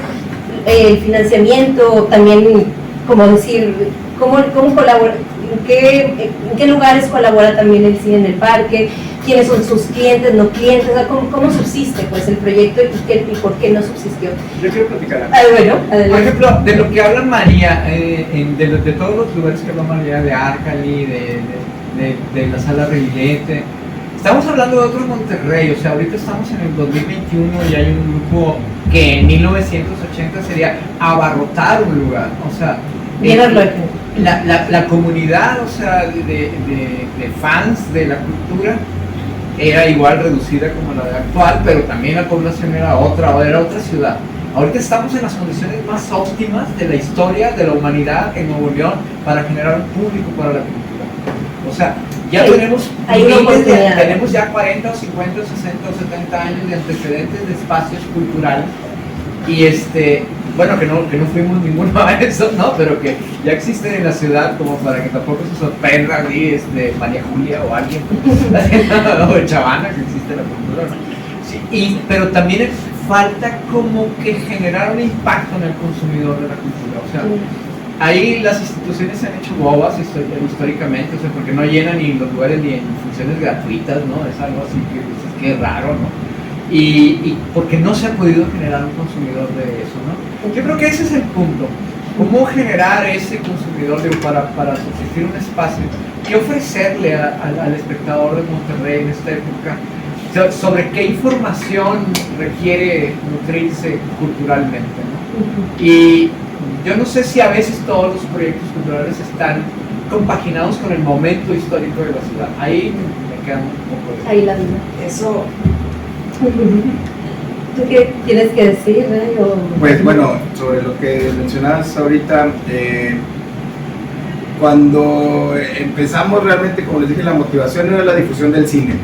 el financiamiento, también, como decir, cómo colaborar, en qué lugares colabora también el cine en el parque, quiénes son sus clientes, no clientes, o sea, cómo subsiste pues el proyecto y por qué no subsistió. Yo quiero platicar algo. Bueno, adelante. Por ejemplo, de lo que habla María, de todos los lugares que habla María, de Arcali, de la Sala Reguilete, estamos hablando de otro Monterrey. O sea, ahorita estamos en el 2021 y hay un grupo que en 1980 sería abarrotar un lugar. O sea, la comunidad, o sea, de fans de la cultura era igual reducida como la de actual, pero también la población era otra ciudad. Ahorita estamos en las condiciones más óptimas de la historia de la humanidad en Nuevo León para generar un público para la cultura. O sea, ya tenemos ya 40 o 50 o 60 o 70 años de antecedentes de espacios culturales y bueno, que no fuimos ninguno a eso, ¿no? Pero que ya existen en la ciudad como para que tampoco se sorprenda aquí María Julia o alguien, o Chavana, que existe la cultura, ¿no? Sí, pero también falta como que generar un impacto en el consumidor de la cultura. O sea, ahí las instituciones se han hecho bobas históricamente, o sea, porque no llenan ni los lugares ni en funciones gratuitas, ¿no? Es algo así que dices que es raro, ¿no? Y porque no se ha podido generar un consumidor de eso, ¿no? Yo creo que ese es el punto. ¿Cómo generar ese consumidor para subsistir un espacio? ¿Qué ofrecerle al espectador de Monterrey en esta época? Sobre qué información requiere nutrirse culturalmente, ¿no? Y yo no sé si a veces todos los proyectos culturales están compaginados con el momento histórico de la ciudad. Ahí me queda un poco de... Ahí la duda. Eso... ¿Tú qué tienes que decir, Pues bueno, sobre lo que mencionabas ahorita, cuando empezamos realmente, como les dije, la motivación era la difusión del cine,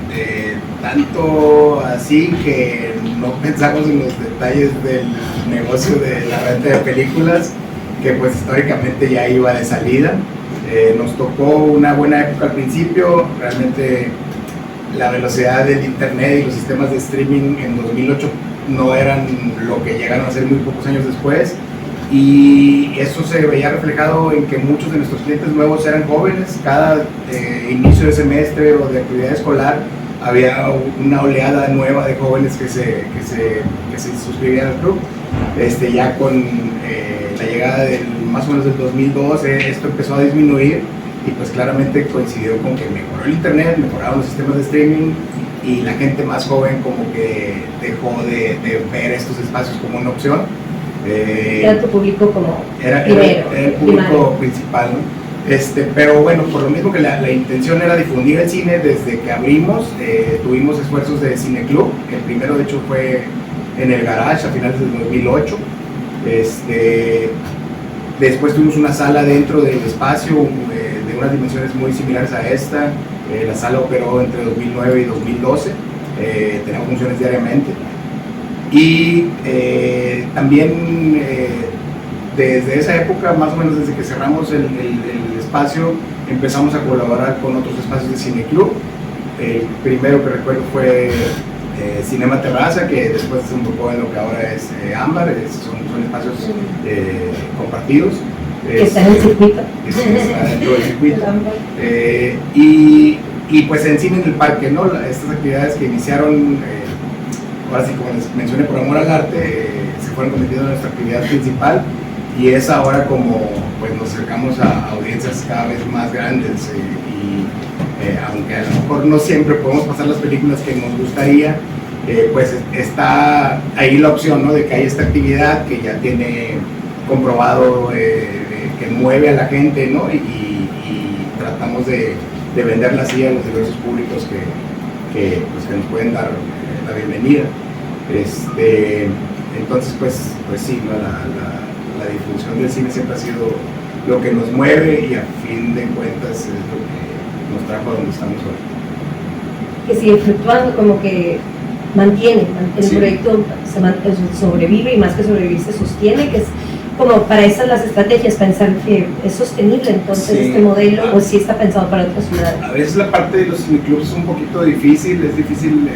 tanto así que no pensamos en los detalles del negocio de la venta de películas, que pues históricamente ya iba de salida. Nos tocó una buena época al principio, realmente la velocidad del internet y los sistemas de streaming en 2008 no eran lo que llegaron a ser muy pocos años después, y eso se veía reflejado en que muchos de nuestros clientes nuevos eran jóvenes. Cada inicio de semestre o de actividad escolar había una oleada nueva de jóvenes que se suscribían al club. Ya con la llegada más o menos del 2012 esto empezó a disminuir, y pues claramente coincidió con que mejoró el internet, mejoraron los sistemas de streaming, y la gente más joven como que dejó de ver estos espacios como una opción. Era tu público como era el público principal, ¿no? Pero bueno, por lo mismo que la intención era difundir el cine, desde que abrimos tuvimos esfuerzos de cineclub. El primero de hecho fue en el Garage a finales del 2008. Después tuvimos una sala dentro del espacio de unas dimensiones muy similares a esta. La sala operó entre 2009 y 2012, tenemos funciones diariamente. Y también desde esa época, más o menos desde que cerramos el espacio, empezamos a colaborar con otros espacios de cineclub. El primero que recuerdo fue Cinema Terraza, que después se enfocó en lo que ahora es Ámbar. Son espacios compartidos. Que está en el circuito. Está dentro del circuito. Y pues en Cine en el Parque, ¿no? Estas actividades que iniciaron, ahora sí, como les mencioné, por amor al arte, se fueron convirtiendo en nuestra actividad principal, y es ahora como pues nos acercamos a audiencias cada vez más grandes, aunque a lo mejor no siempre podemos pasar las películas que nos gustaría, pues está ahí la opción, ¿no? De que hay esta actividad que ya tiene comprobado que mueve a la gente, ¿no? Y tratamos de venderla así a los diversos públicos que nos pueden dar la bienvenida. Entonces pues sí, ¿no? La difusión del cine siempre ha sido lo que nos mueve, y a fin de cuentas es lo que nos trajo a donde estamos hoy. Que sigue fluctuando, como que mantiene el Sí. proyecto, sobrevive, y más que sobrevivir se sostiene, que es como para esas las estrategias, pensar que es sostenible entonces Sí. este modelo, o si está pensado para otras ciudades. A veces la parte de los cineclubs es un poquito difícil, es difícil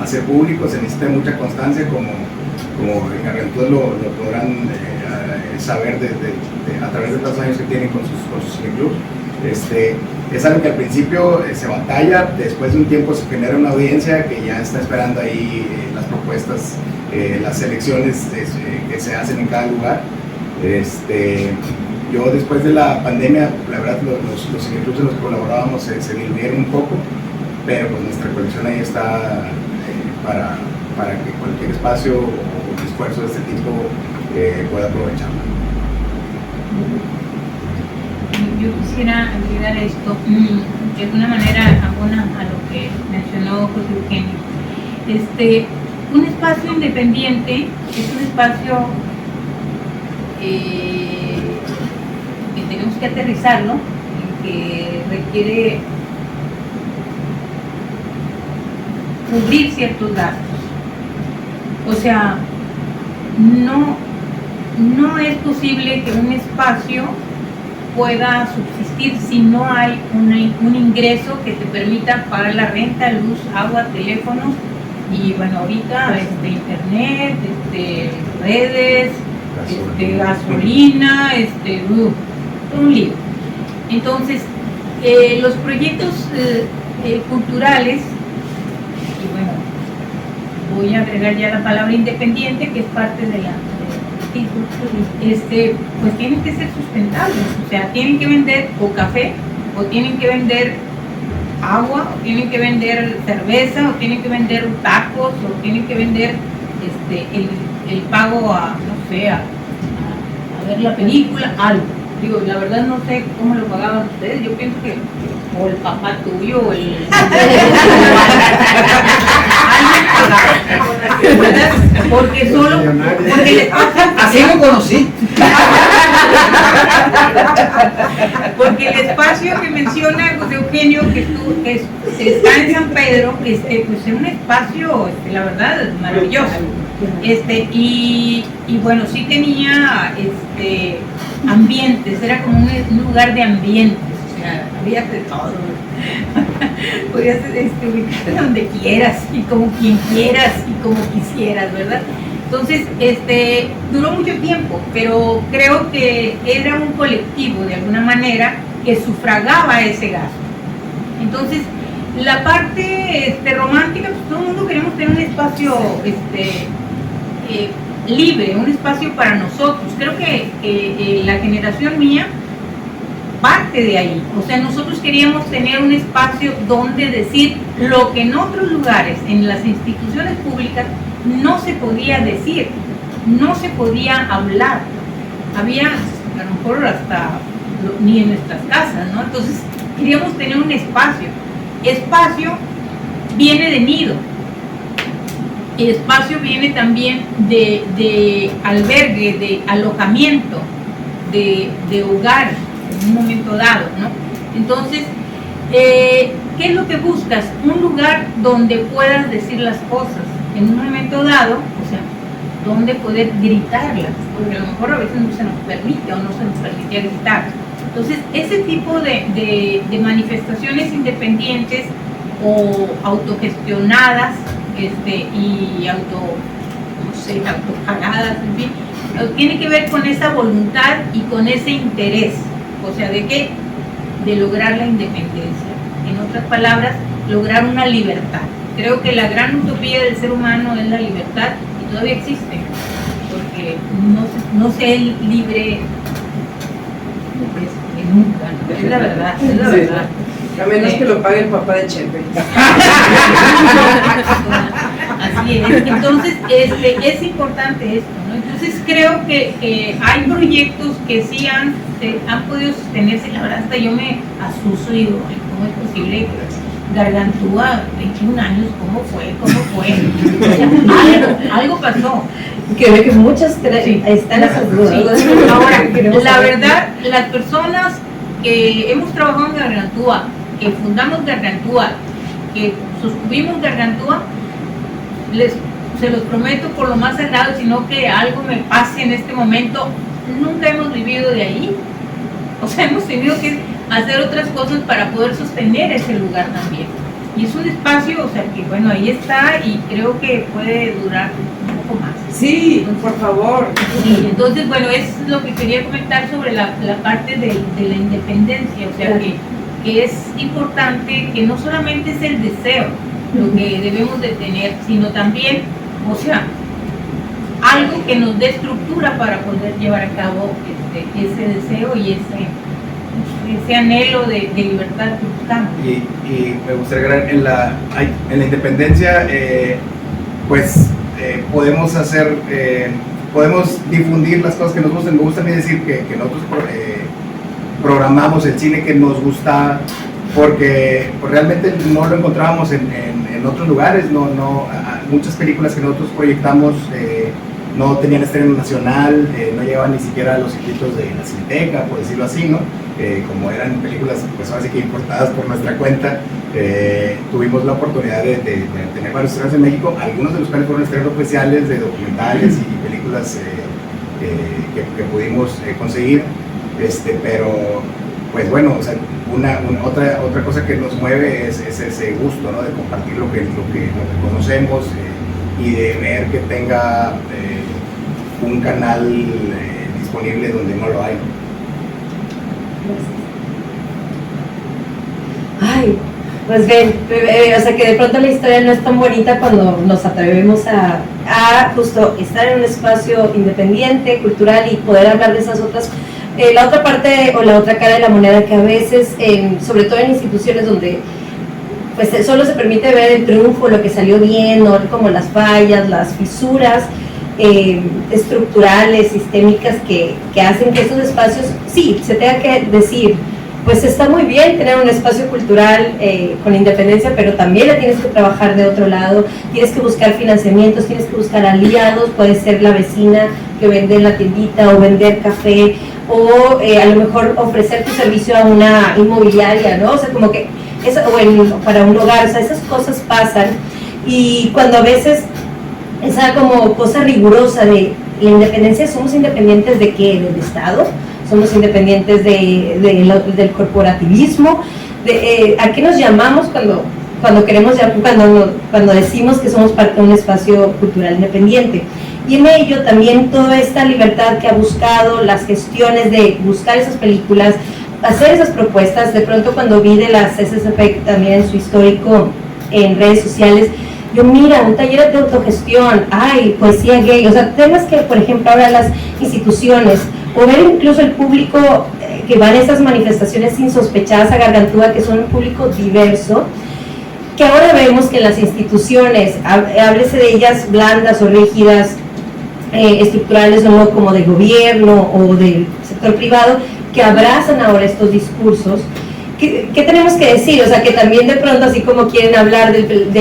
hacer público, se necesita mucha constancia, como en Gargantúa lo podrán saber a través de los años que tienen con sus cineclubs. Es algo que al principio se batalla, después de un tiempo se genera una audiencia que ya está esperando ahí las propuestas, las selecciones que se hacen en cada lugar. Yo después de la pandemia, la verdad los cineclubs en los que colaborábamos se diluyeron un poco, pero pues nuestra colección ahí está para que cualquier espacio o esfuerzo de este tipo pueda aprovecharlo. Yo quisiera agregar esto, de alguna manera abona a lo que mencionó José Eugenio. Un espacio independiente es un espacio que tenemos que aterrizarlo, que requiere cubrir ciertos gastos. O sea, no es posible que un espacio pueda subsistir si no hay un ingreso que te permita pagar la renta, luz, agua, teléfonos y bueno, ahorita internet, redes, gasolina, un lío. Entonces, los proyectos culturales, y bueno, voy a agregar ya la palabra independiente, que es parte de la pues tienen que ser sustentables, o sea, tienen que vender o café, o tienen que vender agua, o tienen que vender cerveza, o tienen que vender tacos, o tienen que vender el pago a, no sé, a ver la película, algo. Digo, la verdad no sé cómo lo pagaban ustedes, yo pienso que o el papá tuyo o el alguien pagaba, ¿verdad? Porque el espacio, así lo conocí. porque el espacio que menciona José Eugenio, que está en San Pedro, pues es un espacio, la verdad, maravilloso. Y bueno, sí tenía ambientes, era como un lugar de ambientes, o sea, había de todo. Podías ubicarte donde quieras y como quien quieras y como quisieras, ¿verdad? Entonces, duró mucho tiempo, pero creo que era un colectivo de alguna manera que sufragaba ese gasto. Entonces, la parte romántica, pues todo el mundo queremos tener un espacio libre, un espacio para nosotros. Creo que la generación mía parte de ahí. O sea, nosotros queríamos tener un espacio donde decir lo que en otros lugares, en las instituciones públicas, no se podía decir, no se podía hablar. Había, a lo mejor hasta ni en nuestras casas, ¿no? Entonces, queríamos tener un espacio. Espacio viene de nido. El espacio viene también de albergue, de alojamiento, de hogar en un momento dado, ¿no? Entonces, ¿qué es lo que buscas? Un lugar donde puedas decir las cosas en un momento dado, o sea, donde poder gritarlas, porque a lo mejor a veces no se nos permite o no se nos permitía gritar. Entonces, ese tipo de manifestaciones independientes o autogestionadas y autopagadas, en fin, tiene que ver con esa voluntad y con ese interés, o sea, ¿de qué? De lograr la independencia. En otras palabras, lograr una libertad. Creo que la gran utopía del ser humano es la libertad y todavía existe, porque no se es libre nunca, ¿no? Es la verdad, es la verdad. A menos que lo pague el papá de Chepe. Así es. Entonces, es importante esto, ¿no? Entonces, creo que hay proyectos que sí han podido sostenerse. La verdad, hasta yo me asusto y digo, ¿cómo es posible? Gargantúa, 21 años, ¿cómo fue? O sea, algo pasó. Que muchas están esas dudas. Sí. Ahora, la verdad, las personas que hemos trabajado en Gargantúa, que fundamos Gargantúa, que sostuvimos Gargantúa, se los prometo por lo más sagrado, sino que algo me pase en este momento, nunca hemos vivido de ahí. O sea, hemos tenido que hacer otras cosas para poder sostener ese lugar también. Y es un espacio, o sea, que bueno, ahí está y creo que puede durar un poco más. Sí, por favor. Sí, entonces, bueno, es lo que quería comentar sobre la parte de la independencia, o sea, que es importante que no solamente es el deseo lo que debemos de tener, sino también, o sea, algo que nos dé estructura para poder llevar a cabo ese deseo y ese anhelo de libertad que buscamos. Y me gustaría agregar en la independencia, pues podemos hacer, podemos difundir las cosas que nos gustan. Me gusta a mí decir que nosotros programamos el cine que nos gusta, porque pues, realmente no lo encontrábamos en otros lugares. Muchas películas que nosotros proyectamos no tenían estreno nacional, no llegaban ni siquiera a los circuitos de la Cineteca, por decirlo así, ¿no? Como eran películas, pues ahora sí que importadas por nuestra cuenta, tuvimos la oportunidad de tener varios estrenos en México, algunos de los cuales fueron estrenos especiales de documentales y películas que pudimos conseguir, pero pues bueno, o sea, otra cosa que nos mueve es ese gusto, ¿no? De compartir lo que conocemos y de ver que tenga un canal disponible donde no lo hay. Ay, pues ven, o sea que de pronto la historia no es tan bonita cuando nos atrevemos a justo estar en un espacio independiente, cultural y poder hablar de esas otras, la otra parte o la otra cara de la moneda que a veces, sobre todo en instituciones donde pues solo se permite ver el triunfo, lo que salió bien, no como las fallas, las fisuras estructurales, sistémicas que hacen que esos espacios, sí, se tenga que decir, pues está muy bien tener un espacio cultural con independencia, pero también la tienes que trabajar de otro lado, tienes que buscar financiamientos, tienes que buscar aliados, puede ser la vecina que vende en la tiendita o vender café, o a lo mejor ofrecer tu servicio a una inmobiliaria, ¿no? O sea, como que para un hogar, o sea, esas cosas pasan, y cuando a veces esa como cosa rigurosa de la independencia, ¿somos independientes de qué? ¿Del Estado? ¿Somos independientes del corporativismo? ¿A qué nos llamamos cuando queremos, cuando decimos que somos parte de un espacio cultural independiente? Y en ello también toda esta libertad que ha buscado, las gestiones de buscar esas películas, hacer esas propuestas. De pronto cuando vi de las SSP también en su histórico en redes sociales, yo mira, un taller de autogestión, poesía gay, o sea, temas que por ejemplo ahora las instituciones, o ver incluso el público que va en esas manifestaciones insospechadas a Gargantúa, que son un público diverso, que ahora vemos que en las instituciones, háblese de ellas blandas o rígidas, estructurales o no, como de gobierno o del sector privado, que abrazan ahora estos discursos. ¿Qué tenemos que decir? O sea, que también de pronto, así como quieren hablar del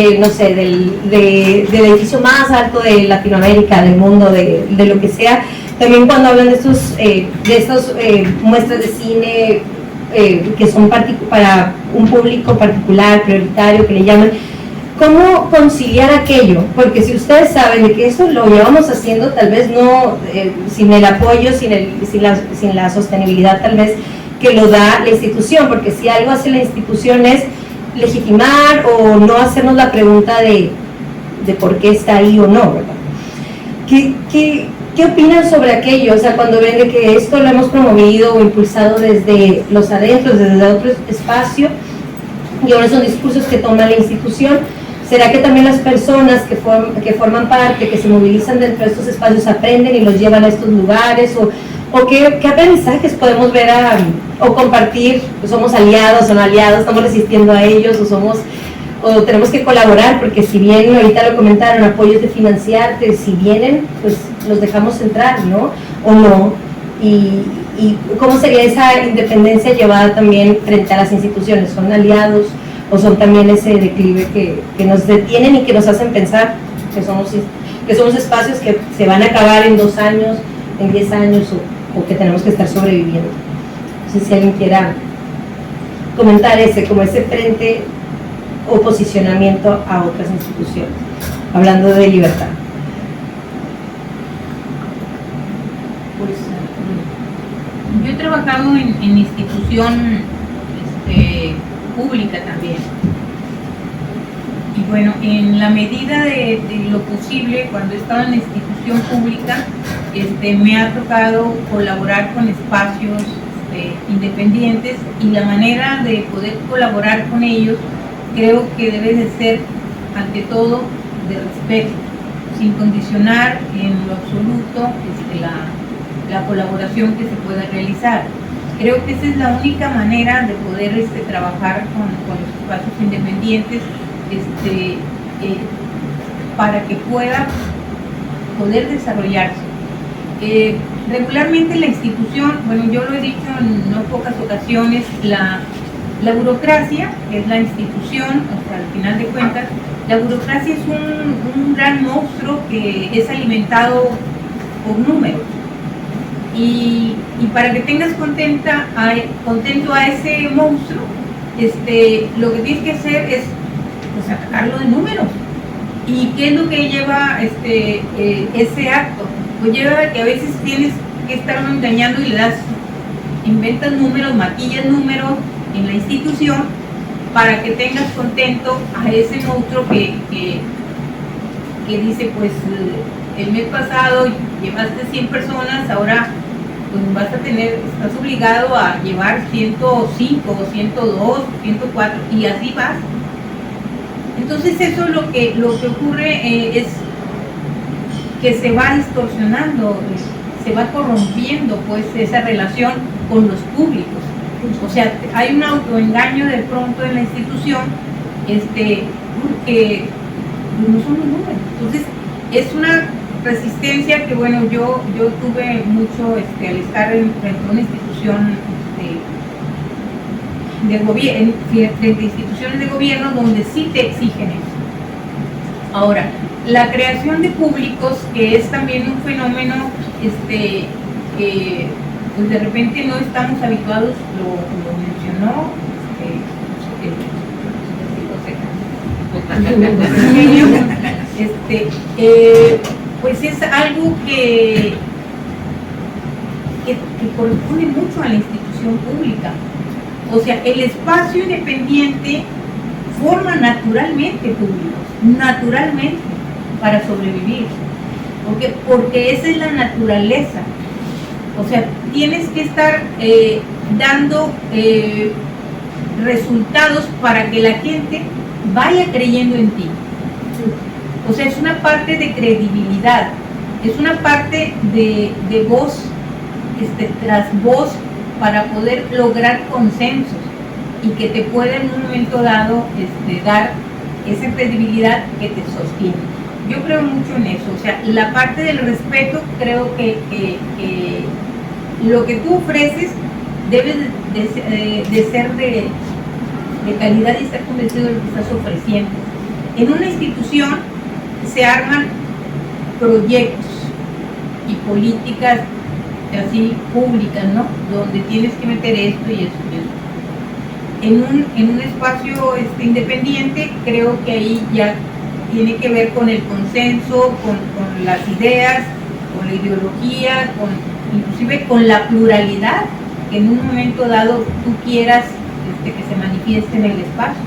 edificio más alto de Latinoamérica, del mundo, de lo que sea, también cuando hablan de estas muestras de cine que son para un público particular, prioritario, que le llaman, ¿cómo conciliar aquello? Porque si ustedes saben de que esto lo llevamos haciendo, tal vez no, sin el apoyo, sin la sostenibilidad tal vez que lo da la institución, porque si algo hace la institución es legitimar o no hacernos la pregunta de por qué está ahí o no, ¿verdad? ¿Qué opinan sobre aquello? O sea, cuando ven de que esto lo hemos promovido o impulsado desde los adentros, desde otro espacio, y ahora son discursos que toma la institución, ¿será que también las personas que forman parte, que se movilizan dentro de estos espacios, aprenden y los llevan a estos lugares? ¿O qué aprendizajes podemos ver o compartir? ¿Somos aliados o no aliados? ¿Estamos resistiendo a ellos o tenemos que colaborar? Porque si bien, ahorita lo comentaron, apoyos de financiarte, si vienen, pues los dejamos entrar, ¿no? ¿O no? ¿Y cómo sería esa independencia llevada también frente a las instituciones? ¿Son aliados o son también ese declive que nos detienen y que nos hacen pensar que somos espacios que se van a acabar en 2 años, en 10 años o que tenemos que estar sobreviviendo? No sé si alguien quiera comentar como ese frente o posicionamiento a otras instituciones, hablando de libertad. Pues yo he trabajado en institución pública también, y bueno, en la medida de lo posible, cuando he estado en la institución pública, me ha tocado colaborar con espacios independientes, y la manera de poder colaborar con ellos creo que debe de ser ante todo de respeto, sin condicionar en lo absoluto la colaboración que se pueda realizar. Creo que esa es la única manera de poder trabajar con los espacios independientes, para que pueda poder desarrollarse. Regularmente la institución, bueno, yo lo he dicho en no pocas ocasiones, la burocracia, que es la institución, o sea, al final de cuentas, la burocracia es un gran monstruo que es alimentado por números. Y para que tengas contento a ese monstruo, lo que tienes que hacer es pues, atacarlo de números. ¿Y qué es lo que lleva ese acto? Pues lleva que a veces tienes que estar engañando y inventas números, maquillas números en la institución para que tengas contento a ese monstruo que dice, pues el mes pasado llevaste 100 personas, ahora pues estás obligado a llevar 105, 102, 104 y así vas. Entonces eso lo que ocurre es que se va distorsionando, se va corrompiendo pues esa relación con los públicos. O sea, hay un autoengaño de pronto en la institución, porque no son los números. Entonces es una resistencia que bueno, yo tuve mucho al estar frente a una institución de gobierno, frente a instituciones de gobierno donde sí te exigen eso. Ahora, la creación de públicos, que es también un fenómeno que pues de repente no estamos habituados, lo mencionó pues es algo que corresponde mucho a la institución pública. O sea, el espacio independiente forma naturalmente públicos, naturalmente, para sobrevivir, porque esa es la naturaleza. O sea, tienes que estar dando resultados para que la gente vaya creyendo en ti. O sea, es una parte de credibilidad, es una parte de voz tras voz para poder lograr consensos y que te pueda en un momento dado dar esa credibilidad que te sostiene. Yo creo mucho en eso, o sea, la parte del respeto, creo que lo que tú ofreces debe de ser de calidad y estar convencido de lo que estás ofreciendo. En una institución se arman proyectos y políticas así públicas, ¿no? Donde tienes que meter esto y eso y eso. En un espacio independiente, creo que ahí ya tiene que ver con el consenso, con las ideas, con la ideología, inclusive con la pluralidad que en un momento dado tú quieras que se manifieste en el espacio.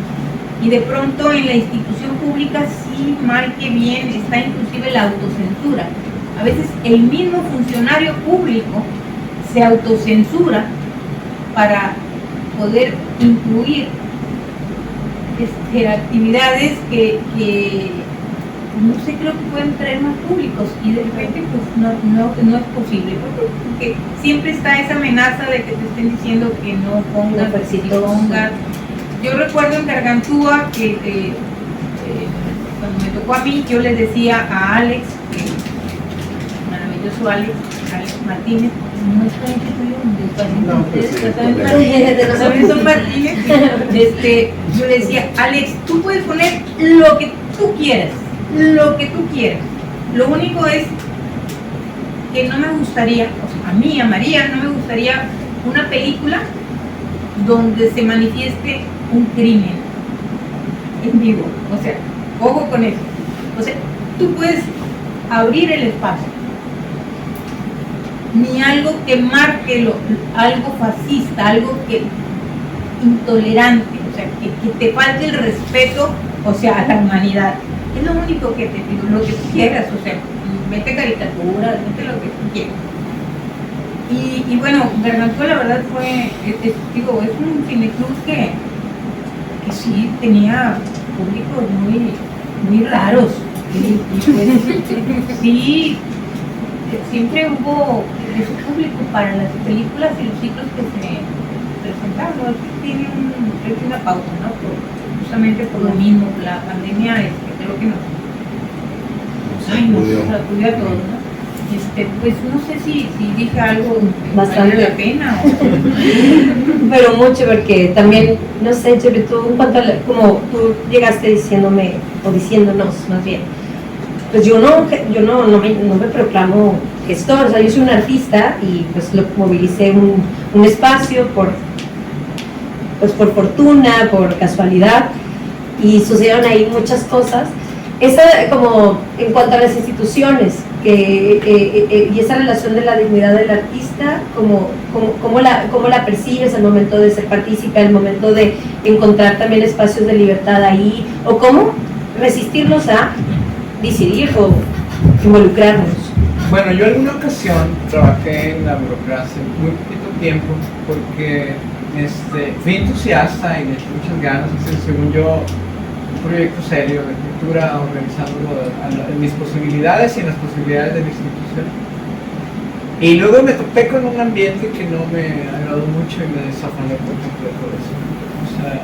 Y de pronto en la institución pública, sí, mal que bien, está inclusive la autocensura. A veces el mismo funcionario público se autocensura para poder incluir actividades que no sé, creo que pueden traer más públicos, y de repente pues no es posible, porque siempre está esa amenaza de que te estén diciendo que no pongas, si pongas. Yo recuerdo en Gargantúa que cuando me tocó a mí, yo le decía a Alex, maravilloso Alex Martínez, no es parente tuyo, también son Martínez, yo le decía, Alex, tú puedes poner lo que tú quieras, lo único es que no me gustaría, o sea, a mí, a María, no me gustaría una película donde se manifieste un crimen en vivo. O sea, ojo con eso. O sea, tú puedes abrir el espacio, ni algo que marque algo fascista, algo que intolerante, o sea, que te falte el respeto o sea, a la humanidad. Es lo único que te pido, lo que tú quieras, o sea, mete caricaturas, mete lo que tú quieras. Y bueno, Gargantúa la verdad fue, es un cineclub que sí tenía públicos muy raros. Y pues, sí, siempre hubo ese público para las películas y los ciclos que se presentaban, ¿no? Tiene una pauta, ¿no? Justamente por lo mismo, la pandemia creo que nos sacudió a todos, ¿no? Pues no sé si dije algo Bastante vale la pena pero mucho, porque también, no sé, Jerry, tú en cuanto a como tú llegaste diciéndome, o diciéndonos más bien, pues yo no me proclamo gestor, o sea, yo soy un artista y pues lo movilicé un espacio por fortuna, por casualidad, y sucedieron ahí muchas cosas. Esa, como en cuanto a las instituciones, y esa relación de la dignidad del artista, ¿cómo la percibes al momento de ser partícipe, al momento de encontrar también espacios de libertad ahí, o cómo resistirnos a decidir o involucrarnos? Bueno, yo en alguna ocasión trabajé en la burocracia muy poquito tiempo porque fui entusiasta y le eché muchas ganas, según yo, un proyecto serio de cultura, organizándolo en mis posibilidades y en las posibilidades de mi institución. Y luego me topé con un ambiente que no me agradó mucho y me desafané por completo de eso. O sea,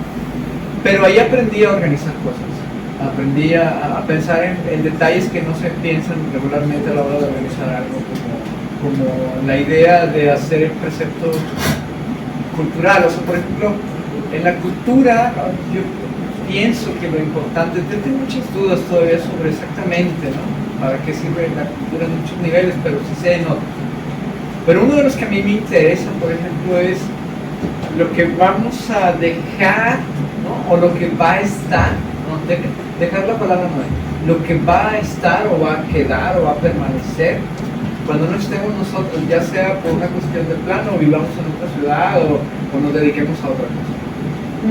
pero ahí aprendí a organizar cosas, aprendí a pensar en detalles que no se piensan regularmente a la hora de organizar algo, como la idea de hacer el precepto cultural. O sea, por ejemplo, en la cultura, yo pienso que lo importante, tengo muchas dudas todavía sobre exactamente, ¿no?, para qué sirve la cultura en muchos niveles, pero sí sé en otros. Pero uno de los que a mí me interesa, por ejemplo, es lo que vamos a dejar, ¿no?, o lo que va a estar, ¿no?, dejar la palabra no es, lo que va a estar o va a quedar o va a permanecer cuando no estemos nosotros, ya sea por una cuestión de plano, o vivamos en otra ciudad o nos dediquemos a otra cosa.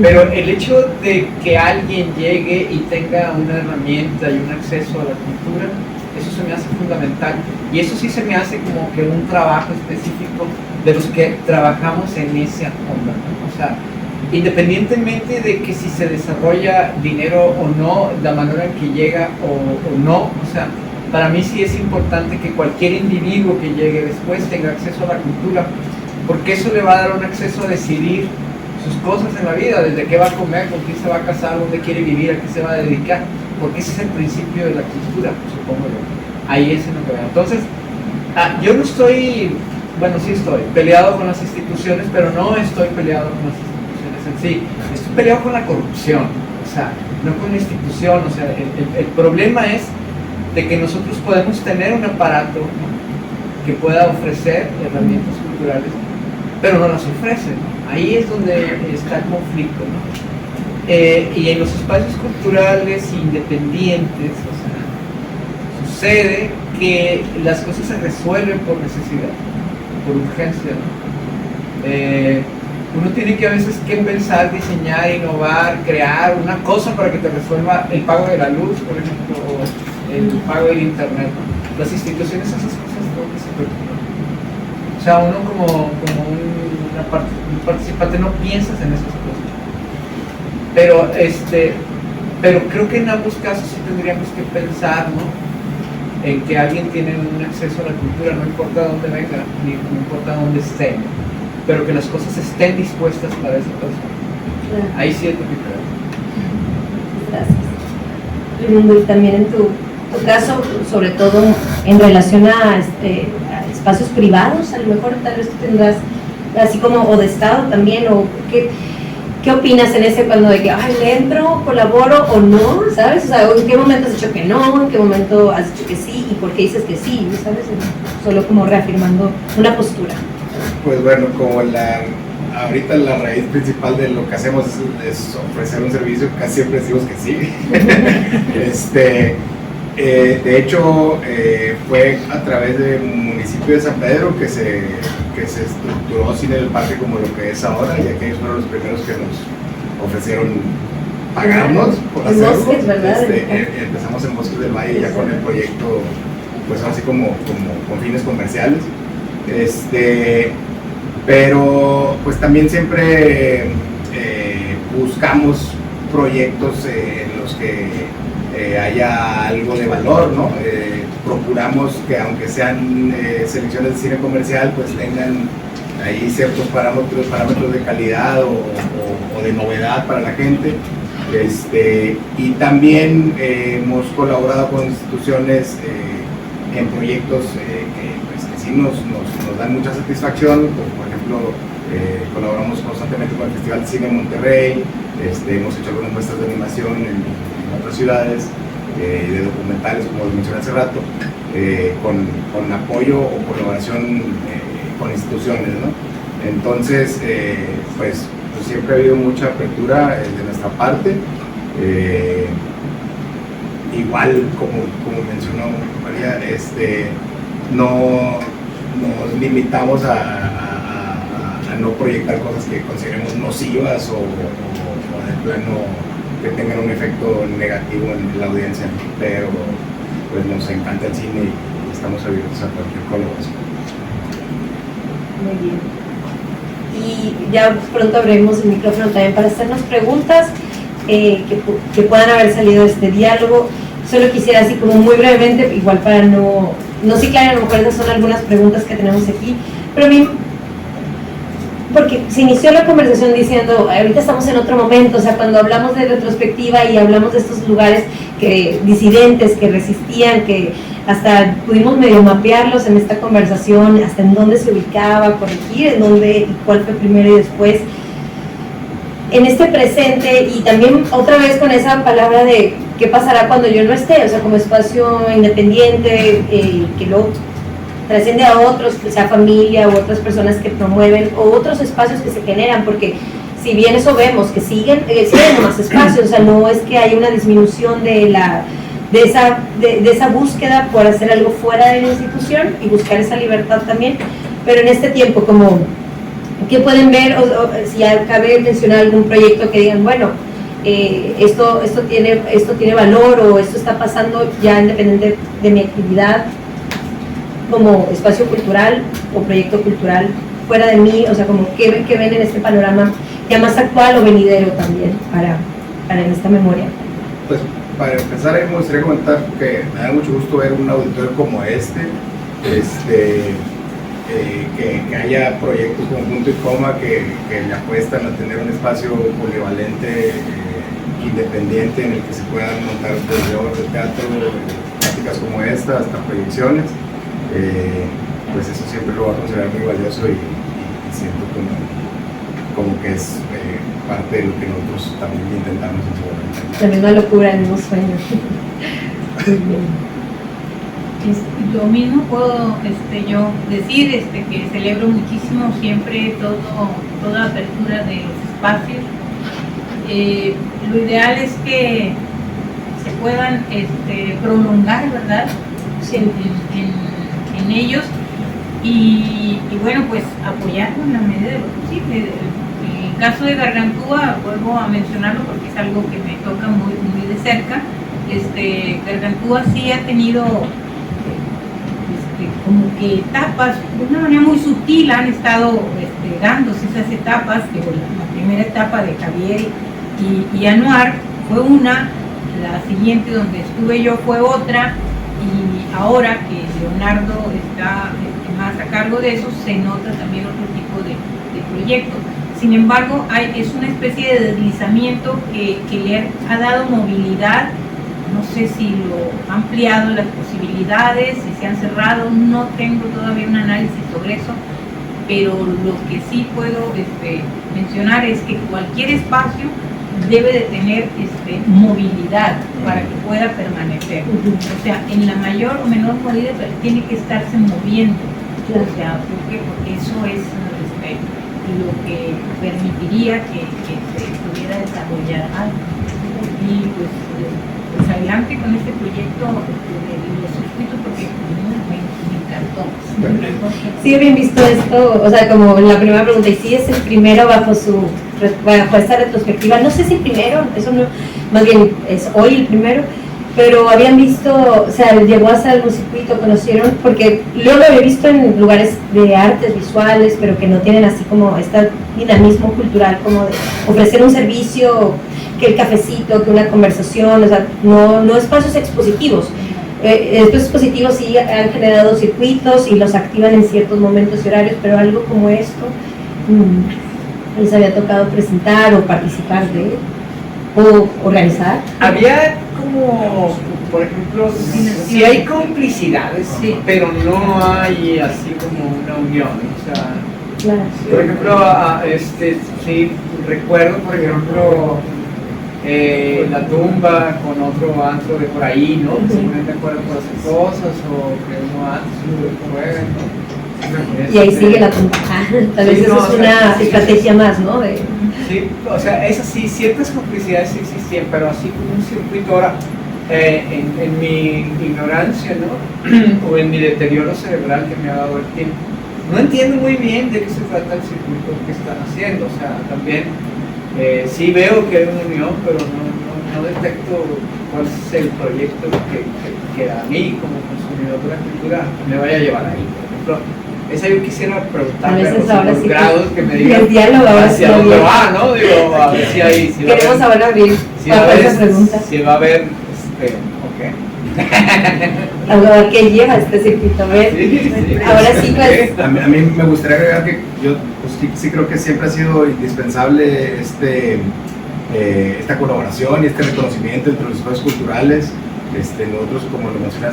Pero el hecho de que alguien llegue y tenga una herramienta y un acceso a la cultura, eso se me hace fundamental. Y eso sí se me hace como que un trabajo específico de los que trabajamos en esa onda, ¿no? O sea, independientemente de que si se desarrolla dinero o no, la manera en que llega o no, o sea, para mí sí es importante que cualquier individuo que llegue después tenga acceso a la cultura, porque eso le va a dar un acceso a decidir sus cosas en la vida, desde qué va a comer, con quién se va a casar, dónde quiere vivir, a qué se va a dedicar, porque ese es el principio de la cultura, supongo yo. Ahí es en lo que veo. Entonces, yo no estoy, bueno, sí estoy peleado con las instituciones, pero no estoy peleado con las instituciones en sí, estoy peleado con la corrupción, o sea, no con la institución. O sea, el problema es de que nosotros podemos tener un aparato, ¿no?, que pueda ofrecer herramientas culturales, pero no las ofrece, ¿no? Ahí es donde está el conflicto, ¿no? Y en los espacios culturales independientes, o sea, sucede que las cosas se resuelven por necesidad, por urgencia, ¿no? Uno tiene que a veces que pensar, diseñar, innovar, crear una cosa para que te resuelva el pago de la luz, por ejemplo, o el pago del internet, ¿no? Las instituciones esas cosas no se preocupan. O sea, uno como un participante no piensas en esas cosas. Pero creo que en ambos casos sí tendríamos que pensar, ¿no?, en que alguien tiene un acceso a la cultura, no importa dónde venga, ni no importa dónde esté, pero que las cosas estén dispuestas para esa persona. Claro. Ahí sí es lo que creo. Gracias. Y también en tu caso, sobre todo en relación a espacios privados, a lo mejor tal vez tú tendrás, así como, o de Estado también, o ¿qué opinas en ese cuando de que, ay, le entro, colaboro o no, ¿sabes? O sea, ¿en qué momento has dicho que no? ¿En qué momento has dicho que sí? ¿Y por qué dices que sí? ¿Sabes? Solo como reafirmando una postura. Pues bueno, como ahorita la raíz principal de lo que hacemos es ofrecer un servicio, casi siempre decimos que sí. De hecho, fue a través del municipio de San Pedro que se estructuró Cine del Parque como lo que es ahora, ya que ellos fueron los primeros que nos ofrecieron pagarnos por En hacerlo. Bosques, ¿verdad? Empezamos en Bosques del Valle ya con el proyecto, pues así como con fines comerciales. Pero pues también siempre buscamos proyectos en los que haya algo de valor, ¿no? Procuramos que aunque sean selecciones de cine comercial, pues tengan ahí ciertos parámetros de calidad o de novedad para la gente. Y también hemos colaborado con instituciones en proyectos que sí nos dan mucha satisfacción, como por ejemplo colaboramos constantemente con el Festival de Cine de Monterrey, hemos hecho algunas muestras de animación en otras ciudades, de documentales como lo mencioné hace rato, con apoyo o colaboración con instituciones, ¿no? Entonces, pues siempre ha habido mucha apertura de nuestra parte. Igual, como mencionó María, no nos limitamos a no proyectar cosas que consideremos nocivas o de plano que tengan un efecto negativo en la audiencia, pero pues nos encanta el cine y estamos abiertos a cualquier colaboración. Muy bien. Y ya pronto abriremos el micrófono también para hacernos preguntas que puedan haber salido de este diálogo. Solo quisiera así como muy brevemente, igual para no sé, claro, a lo mejor esas son algunas preguntas que tenemos aquí, pero a mí, porque se inició la conversación diciendo, ahorita estamos en otro momento, o sea, cuando hablamos de retrospectiva y hablamos de estos lugares disidentes que resistían, que hasta pudimos medio mapearlos en esta conversación, hasta en dónde se ubicaba, corregir en dónde y cuál fue primero y después. En este presente, y también otra vez con esa palabra de qué pasará cuando yo no esté, o sea, como espacio independiente, que luego trasciende a otros, que sea familia u otras personas que promueven, o otros espacios que se generan, porque si bien eso vemos, que siguen más espacios, o sea, no es que haya una disminución de esa búsqueda por hacer algo fuera de la institución y buscar esa libertad también, pero en este tiempo, como ¿qué pueden ver? O si cabe mencionar algún proyecto que digan, bueno, esto tiene valor, o esto está pasando ya independiente de mi actividad como espacio cultural o proyecto cultural fuera de mí, o sea, como qué ven en este panorama ya más actual o venidero también para en esta memoria. Pues para empezar, me gustaría comentar que me da mucho gusto ver un auditorio como que haya proyectos como Punto y Coma que le apuestan a tener un espacio polivalente, independiente, en el que se puedan montar desde obras de teatro, pláticas como esta, hasta proyecciones. Pues eso siempre lo voy a considerar muy valioso y siento como que es parte de lo que nosotros también intentamos en su momento. La misma locura, el mismo sueño. Muy bien. Lo mismo puedo yo decir, que celebro muchísimo siempre toda apertura de los espacios. Lo ideal es que se puedan prolongar, ¿verdad? Sí. En ellos y bueno, pues apoyarlo en la medida de lo posible. El caso de Gargantúa, vuelvo a mencionarlo porque es algo que me toca muy, muy de cerca. Gargantúa sí ha tenido como que etapas, de una manera muy sutil han estado dándose esas etapas, que la primera etapa de Javier y Anuar fue una, la siguiente donde estuve yo fue otra, y ahora que Leonardo está más a cargo de eso, se nota también otro tipo de proyectos. Sin embargo, es una especie de deslizamiento que le ha dado movilidad. No sé si lo ha ampliado las posibilidades, si se han cerrado, no tengo todavía un análisis sobre eso, pero lo que sí puedo mencionar es que cualquier espacio debe de tener movilidad para que pueda permanecer. O sea, en la mayor o menor medida tiene que estarse moviendo. O sea, porque eso es lo que permitiría que se pudiera desarrollar algo. Y pues adelante con este proyecto de los circuitos, porque me encantó. Sí, bien visto esto, o sea, como la primera pregunta, ¿y si es el primero bajo su bajo esta retrospectiva, no sé si el primero, eso no, más bien es hoy el primero, pero habían visto, o sea, llegó hasta algún circuito, conocieron, porque luego lo había visto en lugares de artes visuales, pero que no tienen así como este dinamismo cultural, como de ofrecer un servicio, que el cafecito, que una conversación, o sea, no espacios expositivos. Estos dispositivos sí han generado circuitos y los activan en ciertos momentos y horarios, pero algo como esto les había tocado presentar o participar de o organizar. Había como, por ejemplo, sí hay complicidades, sí, pero no hay así como una unión, o sea, Claro. por ejemplo, sí recuerdo, por ejemplo, la tumba con otro antro de por ahí, ¿no? Que simplemente acuerdan por hacer cosas, o que uno antes uno juega, ¿no? Y ahí sigue la tumba. Tal vez Sí, eso no, es o sea, una sí, estrategia más, ¿no? Sí, o sea, es así, ciertas complicidades sí existían, pero así como un circuito ahora, en mi ignorancia, ¿no? O en mi deterioro cerebral que me ha dado el tiempo, no entiendo muy bien de qué se trata el circuito que están haciendo, o sea, también sí veo que hay una unión, pero no detecto cuál es el proyecto que a mí como consumidor de la cultura me vaya a llevar ahí. Por ejemplo, esa yo quisiera preguntarle a los involucrados que me digan el diálogo ahora hacia sí dónde bien. va, ¿no? Digo, a ver si hay... Si Queremos ahora abrir para esa pregunta. Si va a haber, A ver qué lleva este circuito. A ver, ahora sí, pues. A mí me gustaría agregar que yo pues, sí creo que siempre ha sido indispensable esta colaboración y este reconocimiento entre los espacios culturales. Nosotros, como lo mencioné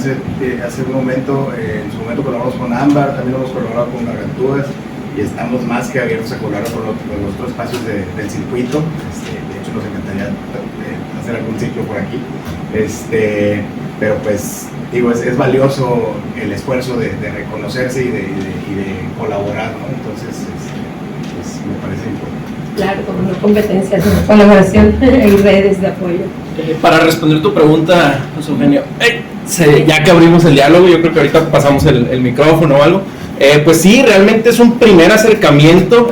hace un momento, en su momento colaboramos con Ámbar, también hemos colaborado con Gargantúas y estamos más que abiertos a colaborar con los otros espacios del circuito. De hecho, nos encantaría hacer algún ciclo por aquí. Pero pues digo, es valioso el esfuerzo de reconocerse y de colaborar, ¿no? Entonces pues, me parece importante. Claro, como no competencias, sino colaboración y redes de apoyo. Para responder tu pregunta, José Eugenio, ya que abrimos el diálogo, yo creo que ahorita pasamos el micrófono o algo. Pues sí, realmente es un primer acercamiento,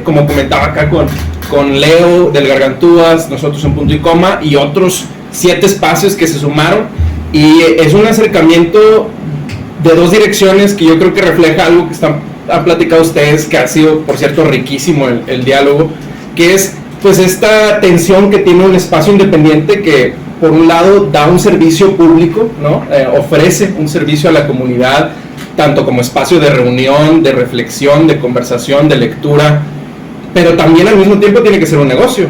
como comentaba acá con Leo del Gargantúas, nosotros en Punto y Coma y otros 7 espacios que se sumaron, y es un acercamiento de 2 direcciones que yo creo que refleja algo que han platicado ustedes, que ha sido, por cierto, riquísimo el diálogo, que es pues esta tensión que tiene un espacio independiente que por un lado da un servicio público, ¿no? Ofrece un servicio a la comunidad, tanto como espacio de reunión, de reflexión, de conversación, de lectura, pero también al mismo tiempo tiene que ser un negocio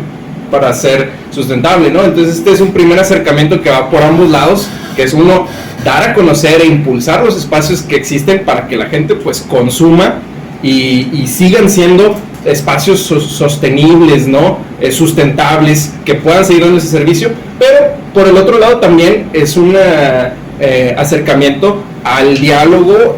para ser sustentable, ¿no? Entonces este es un primer acercamiento que va por ambos lados, que es uno, dar a conocer e impulsar los espacios que existen para que la gente pues consuma y sigan siendo espacios sostenibles, ¿no? Sustentables, que puedan seguir dando ese servicio, pero por el otro lado también es un acercamiento al diálogo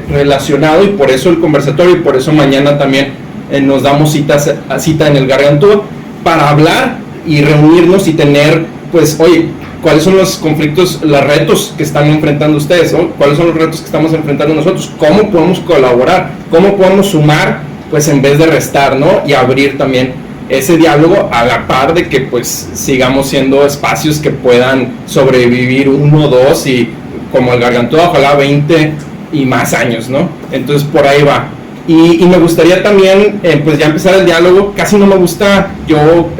relacionado, y por eso el conversatorio, y por eso mañana también nos damos cita en el Gargantúa para hablar y reunirnos y tener, pues, oye, ¿cuáles son los conflictos, los retos que están enfrentando ustedes, ¿no? ¿Cuáles son los retos que estamos enfrentando nosotros? ¿Cómo podemos colaborar? ¿Cómo podemos sumar, pues, en vez de restar, ¿no? Y abrir también ese diálogo a la par de que, pues, sigamos siendo espacios que puedan sobrevivir 1, 2 y, como el Gargantúa, ojalá 20 y más años, ¿no? Entonces, por ahí va. Y me gustaría también, pues, ya empezar el diálogo. Casi no me gusta yo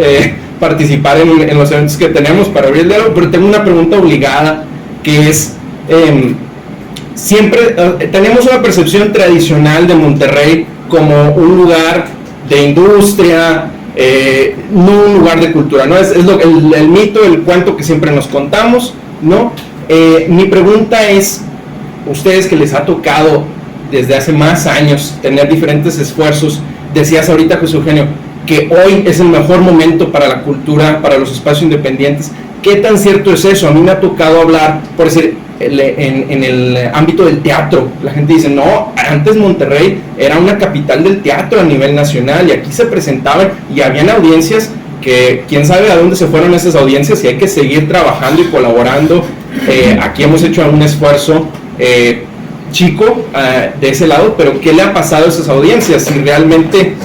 participar en los eventos que tenemos para abrir el diálogo, pero tengo una pregunta obligada, que es, siempre tenemos una percepción tradicional de Monterrey como un lugar de industria, no un lugar de cultura, ¿no? Es el mito, el cuento que siempre nos contamos, ¿no? Mi pregunta es, ustedes que les ha tocado desde hace más años tener diferentes esfuerzos, decías ahorita, José Eugenio, que hoy es el mejor momento para la cultura, para los espacios independientes. ¿Qué tan cierto es eso? A mí me ha tocado hablar, por decir, en el ámbito del teatro. La gente dice, no, antes Monterrey era una capital del teatro a nivel nacional, y aquí se presentaban y habían audiencias que quién sabe a dónde se fueron esas audiencias, y hay que seguir trabajando y colaborando. Aquí hemos hecho un esfuerzo chico de ese lado, pero ¿qué le ha pasado a esas audiencias? Si realmente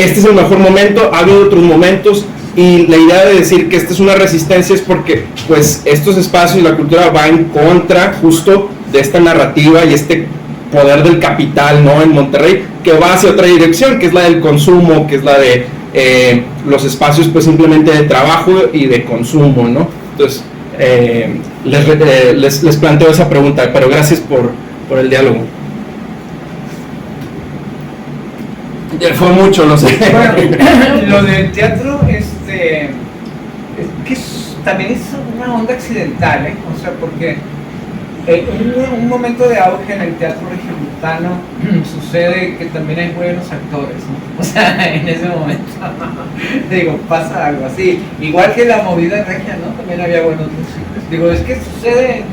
este es el mejor momento, ha habido otros momentos, y la idea de decir que esta es una resistencia es porque pues estos espacios y la cultura va en contra justo de esta narrativa y este poder del capital, ¿no?, en Monterrey, que va hacia otra dirección, que es la del consumo, que es la de los espacios pues simplemente de trabajo y de consumo, ¿no? Entonces les planteo esa pregunta, pero gracias por el diálogo. Fue mucho, lo sé. Bueno, lo del teatro, también es una onda accidental, ¿eh? O sea, porque un momento de auge en el teatro regiomontano sucede que también hay buenos actores, ¿no? O sea, en ese momento, digo, pasa algo así. Igual que la movida regia, ¿no? También había buenos músicos. Digo, es que sucede,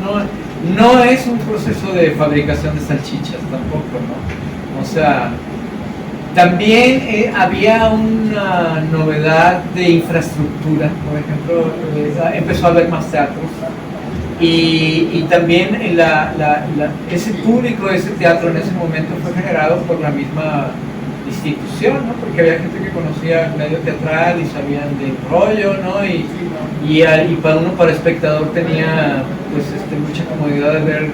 no es un proceso de fabricación de salchichas tampoco, ¿no? O sea, también había una novedad de infraestructura, por ejemplo, empezó a haber más teatros y también ese público, ese teatro en ese momento fue generado por la misma institución, ¿no? Porque había gente que conocía el medio teatral y sabían del rollo, ¿no? Y para espectador tenía pues mucha comodidad de ver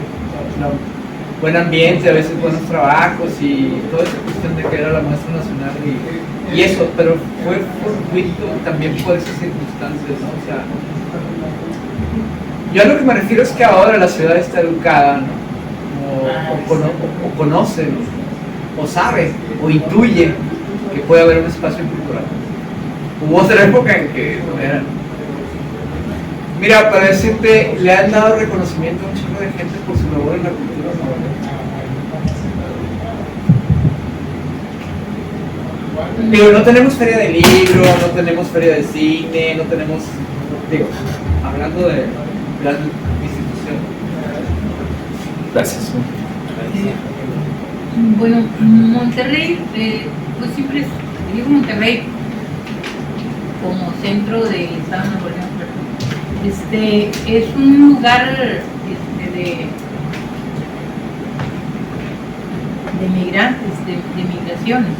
buen ambiente, a veces buenos trabajos y toda esa cuestión de que era la muestra nacional y eso, pero fue fortuito también por esas circunstancias, ¿no? O sea, yo a lo que me refiero es que ahora la ciudad está educada, ¿no? O conoce, o sabe, o intuye que puede haber un espacio cultural. Hubo otra época en que no era. Mira, para decirte, le han dado reconocimiento a un chico de gente por su labor en la cultura, ¿no? Digo, no tenemos feria de libro, no tenemos feria de cine, no tenemos, digo, hablando de gran institución. Gracias. Bueno, Monterrey, pues siempre digo Monterrey como centro del estado de Nuevo León, es un lugar de migrantes, de migraciones.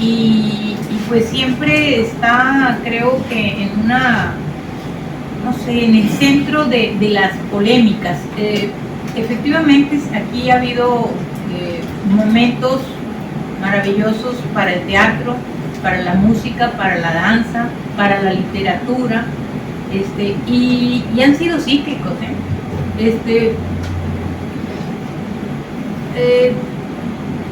Y pues siempre está, creo que en una, no sé, en el centro de las polémicas. Efectivamente, aquí ha habido momentos maravillosos para el teatro, para la música, para la danza, para la literatura, y han sido cíclicos,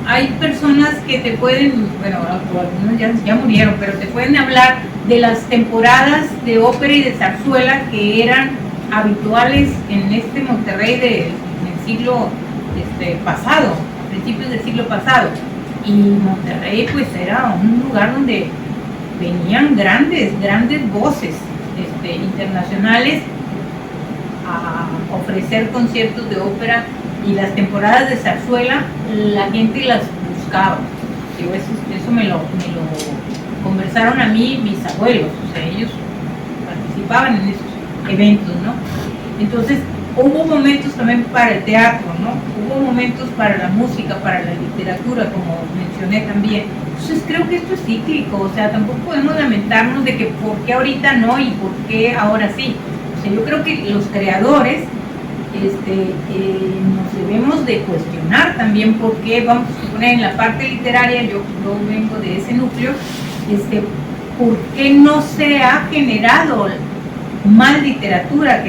hay personas que te pueden, bueno, algunos ya murieron, pero te pueden hablar de las temporadas de ópera y de zarzuela que eran habituales en Monterrey del siglo pasado, principios del siglo pasado. Y Monterrey pues era un lugar donde venían grandes voces internacionales a ofrecer conciertos de ópera, y las temporadas de zarzuela la gente las buscaba. Digo, eso me lo conversaron a mí mis abuelos, o sea, ellos participaban en esos eventos, ¿no? Entonces hubo momentos también para el teatro, ¿no? Hubo momentos para la música, para la literatura, como mencioné también. Entonces creo que esto es cíclico, o sea, tampoco podemos lamentarnos de que por qué ahorita no y por qué ahora sí. O sea, yo creo que los creadores nos debemos de cuestionar también por qué, vamos a suponer en la parte literaria, yo vengo de ese núcleo, por qué no se ha generado más literatura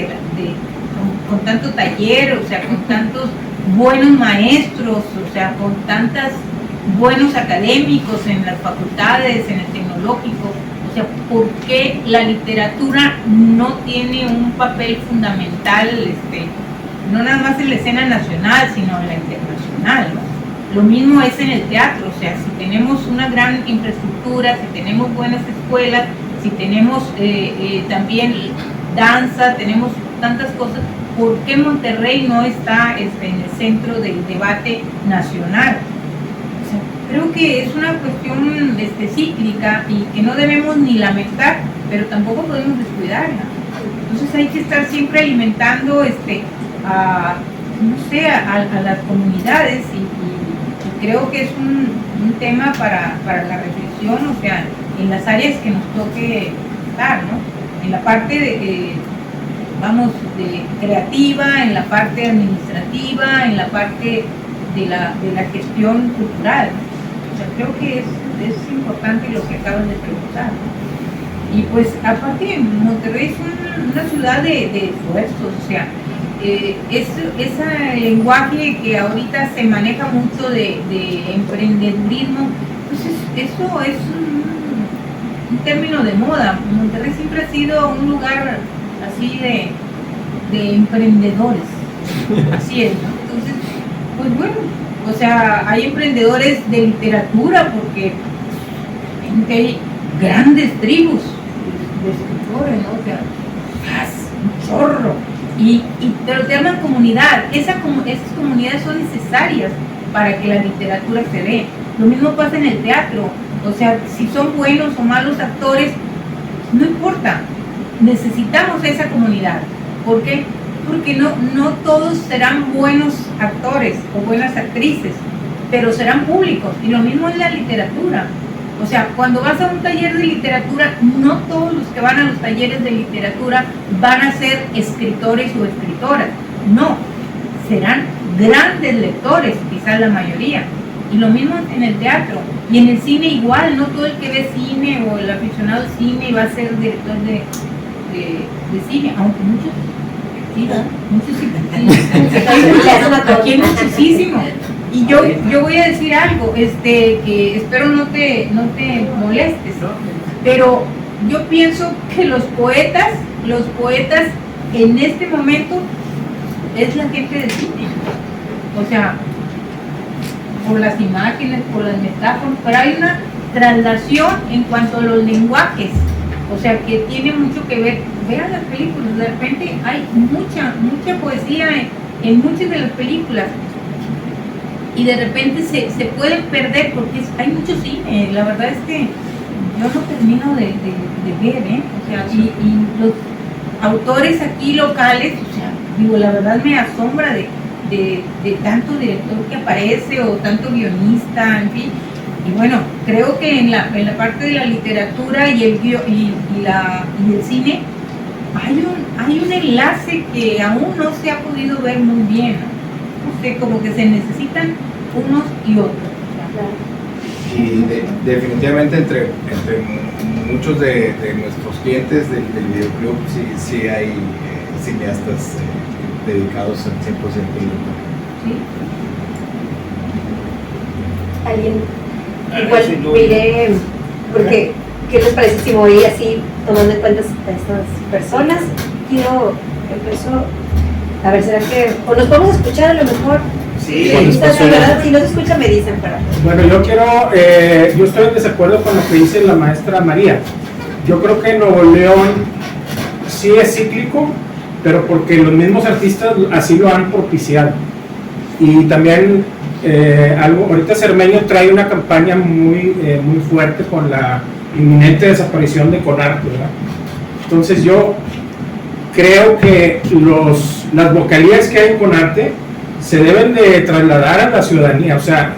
con tanto taller, o sea, con tantos buenos maestros, o sea, con tantos buenos académicos en las facultades, en el tecnológico. O sea, ¿por qué la literatura no tiene un papel fundamental, no nada más en la escena nacional, sino en la internacional, ¿no? Lo mismo es en el teatro, o sea, si tenemos una gran infraestructura, si tenemos buenas escuelas, si tenemos también danza, tenemos tantas cosas, ¿por qué Monterrey no está en el centro del debate nacional? O sea, creo que es una cuestión cíclica y que no debemos ni lamentar, pero tampoco podemos descuidarla. Entonces hay que estar siempre alimentando a las comunidades y creo que es un tema para la reflexión, o sea, en las áreas que nos toque estar, ¿no? En la parte de creativa, en la parte administrativa, en la parte de la gestión cultural. O sea, creo que es importante lo que acabas de preguntar, ¿no? Y pues aparte Monterrey es una ciudad de esfuerzos, o sea, ese lenguaje que ahorita se maneja mucho de emprendedurismo, pues eso es un término de moda. Monterrey siempre ha sido un lugar así de emprendedores, así es, ¿no? Entonces, pues bueno, o sea, hay emprendedores de literatura porque hay grandes tribus de escritores, ¿no? O sea, un chorro, pero te llaman comunidad. Esas comunidades son necesarias para que la literatura se dé. Lo mismo pasa en el teatro, o sea, si son buenos o malos actores, no importa, necesitamos esa comunidad. ¿Por qué? Porque no todos serán buenos actores o buenas actrices, pero serán públicos, y lo mismo en la literatura. O sea, cuando vas a un taller de literatura, no todos los que van a los talleres de literatura van a ser escritores o escritoras, no, serán grandes lectores, quizás la mayoría. Y lo mismo en el teatro, y en el cine igual, no todo el que ve cine o el aficionado al cine va a ser director de cine, aunque muchos aquí hay muchísimo. Y yo voy a decir algo, que espero no te molestes, pero yo pienso que los poetas en este momento es la gente del cine. O sea, por las imágenes, por las metáforas, pero hay una traslación en cuanto a los lenguajes, o sea, que tiene mucho que ver. Vean las películas, de repente hay mucha poesía en muchas de las películas, y de repente se pueden perder porque hay mucho cine. La verdad es que yo no termino de ver, o sea, y los autores aquí locales, o sea, digo, la verdad me asombra de tanto director que aparece o tanto guionista, en fin. Y bueno, creo que en la parte de la literatura y el cine hay un enlace que aún no se ha podido ver muy bien, ¿no? O sea, como que se necesitan unos y otros. Y definitivamente entre muchos de nuestros clientes del videoclub sí hay cineastas dedicados al 100% ¿Sí? ¿Alguien? Igual miré, porque ¿qué les parece si voy así tomando en cuenta a estas personas? Quiero empezar, a ver, ¿será que o nos podemos escuchar a lo mejor? Sí, si no se escucha me dicen para. Bueno, yo estoy en desacuerdo con lo que dice la maestra María. Yo creo que Nuevo León sí es cíclico, pero porque los mismos artistas así lo han propiciado. Y también ahorita Cermeño trae una campaña muy fuerte con la inminente desaparición de Conarte, ¿verdad? Entonces yo creo que las vocalías que hay en Conarte se deben de trasladar a la ciudadanía. O sea,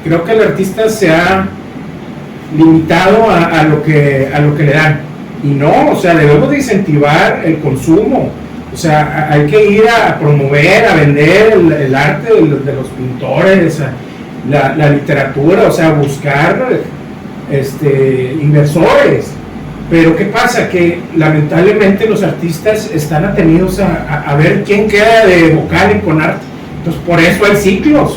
creo que el artista se ha limitado a lo que le dan, y no, o sea, debemos de incentivar el consumo. O sea, hay que ir a promover, a vender el arte de los pintores, la literatura, o sea, buscar inversores. Pero ¿qué pasa? Que lamentablemente los artistas están atenidos a ver quién queda de vocal en Conarte. Entonces por eso hay ciclos,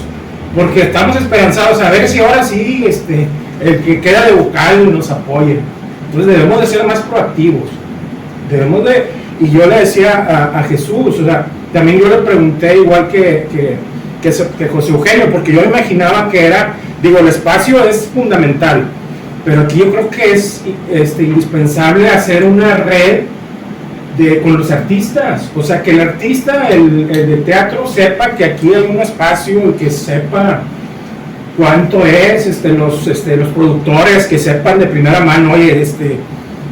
porque estamos esperanzados a ver si ahora sí el que queda de vocal nos apoya. Entonces debemos de ser más proactivos, y yo le decía a Jesús, o sea, también yo le pregunté igual que José Eugenio, porque yo imaginaba que el espacio es fundamental, pero aquí yo creo que es indispensable hacer una red con los artistas, o sea, que el artista, el de teatro, sepa que aquí hay un espacio, y que sepa cuánto es, los productores, que sepan de primera mano, oye,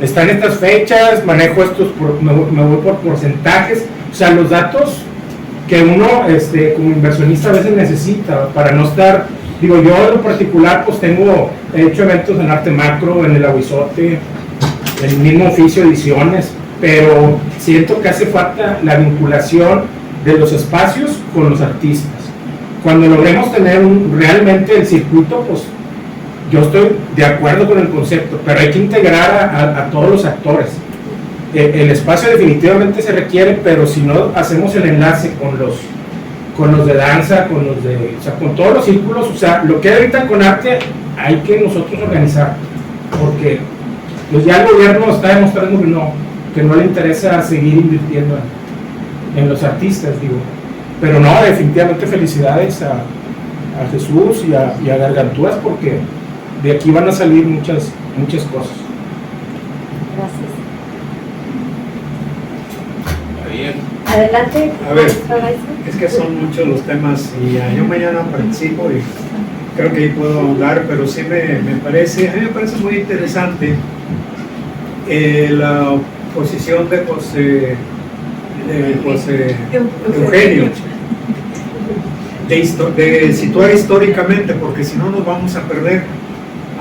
están estas fechas, manejo estos, me voy por porcentajes, o sea, los datos que uno como inversionista a veces necesita para no estar Digo, yo en lo particular pues he hecho eventos en arte macro, en el Aguizote, en el mismo oficio, ediciones, pero siento que hace falta la vinculación de los espacios con los artistas. Cuando logremos tener realmente el circuito, pues yo estoy de acuerdo con el concepto, pero hay que integrar a todos los actores. El espacio definitivamente se requiere, pero si no hacemos el enlace con los de danza, con todos los círculos, o sea, lo que hay ahorita con arte hay que nosotros organizar, porque pues ya el gobierno está demostrando que no le interesa seguir invirtiendo en los artistas, digo. Pero no, definitivamente felicidades a Jesús y a Gargantúas, porque de aquí van a salir muchas cosas. Gracias. Bien. Adelante. A ver, maestro Baiza. es que son muchos los temas y yo mañana participo y creo que ahí puedo ahondar, pero sí a mí me parece muy interesante la posición de Eugenio, de situar históricamente, porque si no nos vamos a perder.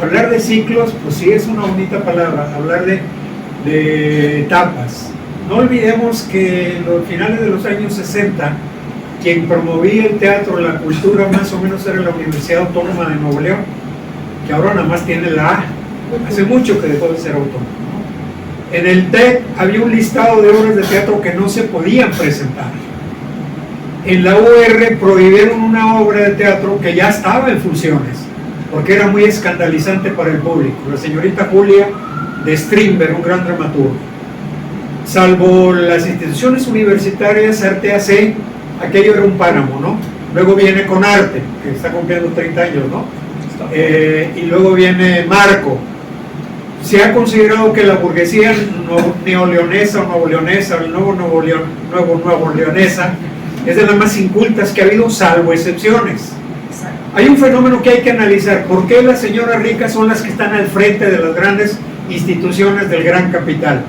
Hablar de ciclos, pues sí es una bonita palabra, hablar de etapas. No olvidemos que en los finales de los años 60, quien promovía el teatro, la cultura, más o menos era la Universidad Autónoma de Nuevo León, que ahora nada más tiene la A. Hace mucho que dejó de ser autónoma. En el TEC había un listado de obras de teatro que no se podían presentar. En la UR prohibieron una obra de teatro que ya estaba en funciones, porque era muy escandalizante para el público. La señorita Julia de Strindberg, un gran dramaturgo. Salvo las instituciones universitarias, Arte AC, aquello era un páramo, ¿no? Luego viene Conarte, que está cumpliendo 30 años, ¿no? Y luego viene Marco. Se ha considerado que la burguesía neoleonesa o nuevo-leonesa, o el nuevo leonesa, es de las más incultas que ha habido, salvo excepciones. Hay un fenómeno que hay que analizar. ¿Por qué las señoras ricas son las que están al frente de las grandes instituciones del gran capital?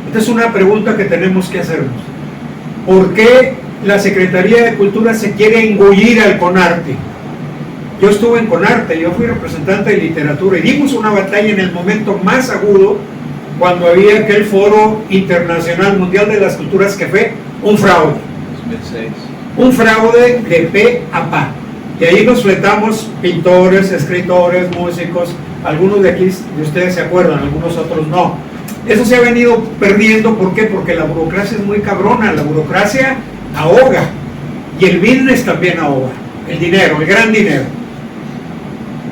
Esta es una pregunta que tenemos que hacernos. ¿Por qué la Secretaría de Cultura se quiere engullir al Conarte? Yo estuve en Conarte, yo fui representante de literatura y dimos una batalla en el momento más agudo, cuando había aquel foro internacional mundial de las culturas que fue un fraude. 2006. Un fraude de pe a pa. Y ahí nos fletamos pintores, escritores, músicos, algunos de aquí de ustedes se acuerdan, algunos otros no. Eso se ha venido perdiendo, ¿por qué? Porque la burocracia es muy cabrona, la burocracia ahoga, y el business también ahoga, el dinero, el gran dinero.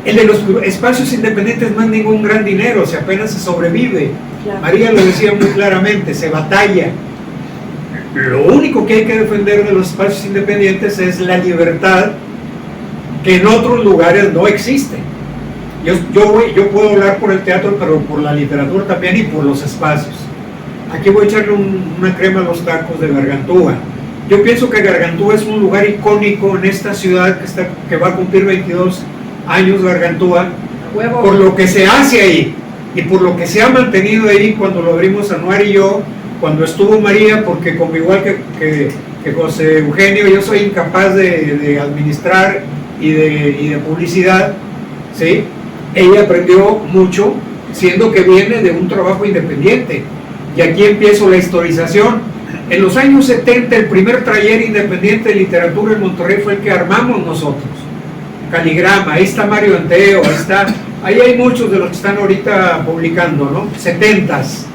El de los espacios independientes no es ningún gran dinero, o sea, apenas se sobrevive. Claro. María lo decía muy claramente, se batalla. Lo único que hay que defender de los espacios independientes es la libertad, que en otros lugares no existe. Yo puedo hablar por el teatro, pero por la literatura también y por los espacios. Aquí voy a echarle una crema a los tacos de Gargantúa. Yo pienso que Gargantúa es un lugar icónico en esta ciudad que va a cumplir 22 años Gargantúa, por lo que se hace ahí y por lo que se ha mantenido ahí cuando lo abrimos Anuar y yo, cuando estuvo María, porque como igual que José Eugenio, yo soy incapaz de administrar y de publicidad, ¿sí? Ella aprendió mucho, siendo que viene de un trabajo independiente. Y aquí empiezo la historización. En los años 70, el primer taller independiente de literatura en Monterrey fue el que armamos nosotros. Caligrama, ahí está Mario Anteo, ahí hay muchos de los que están ahorita publicando, ¿no? 70s.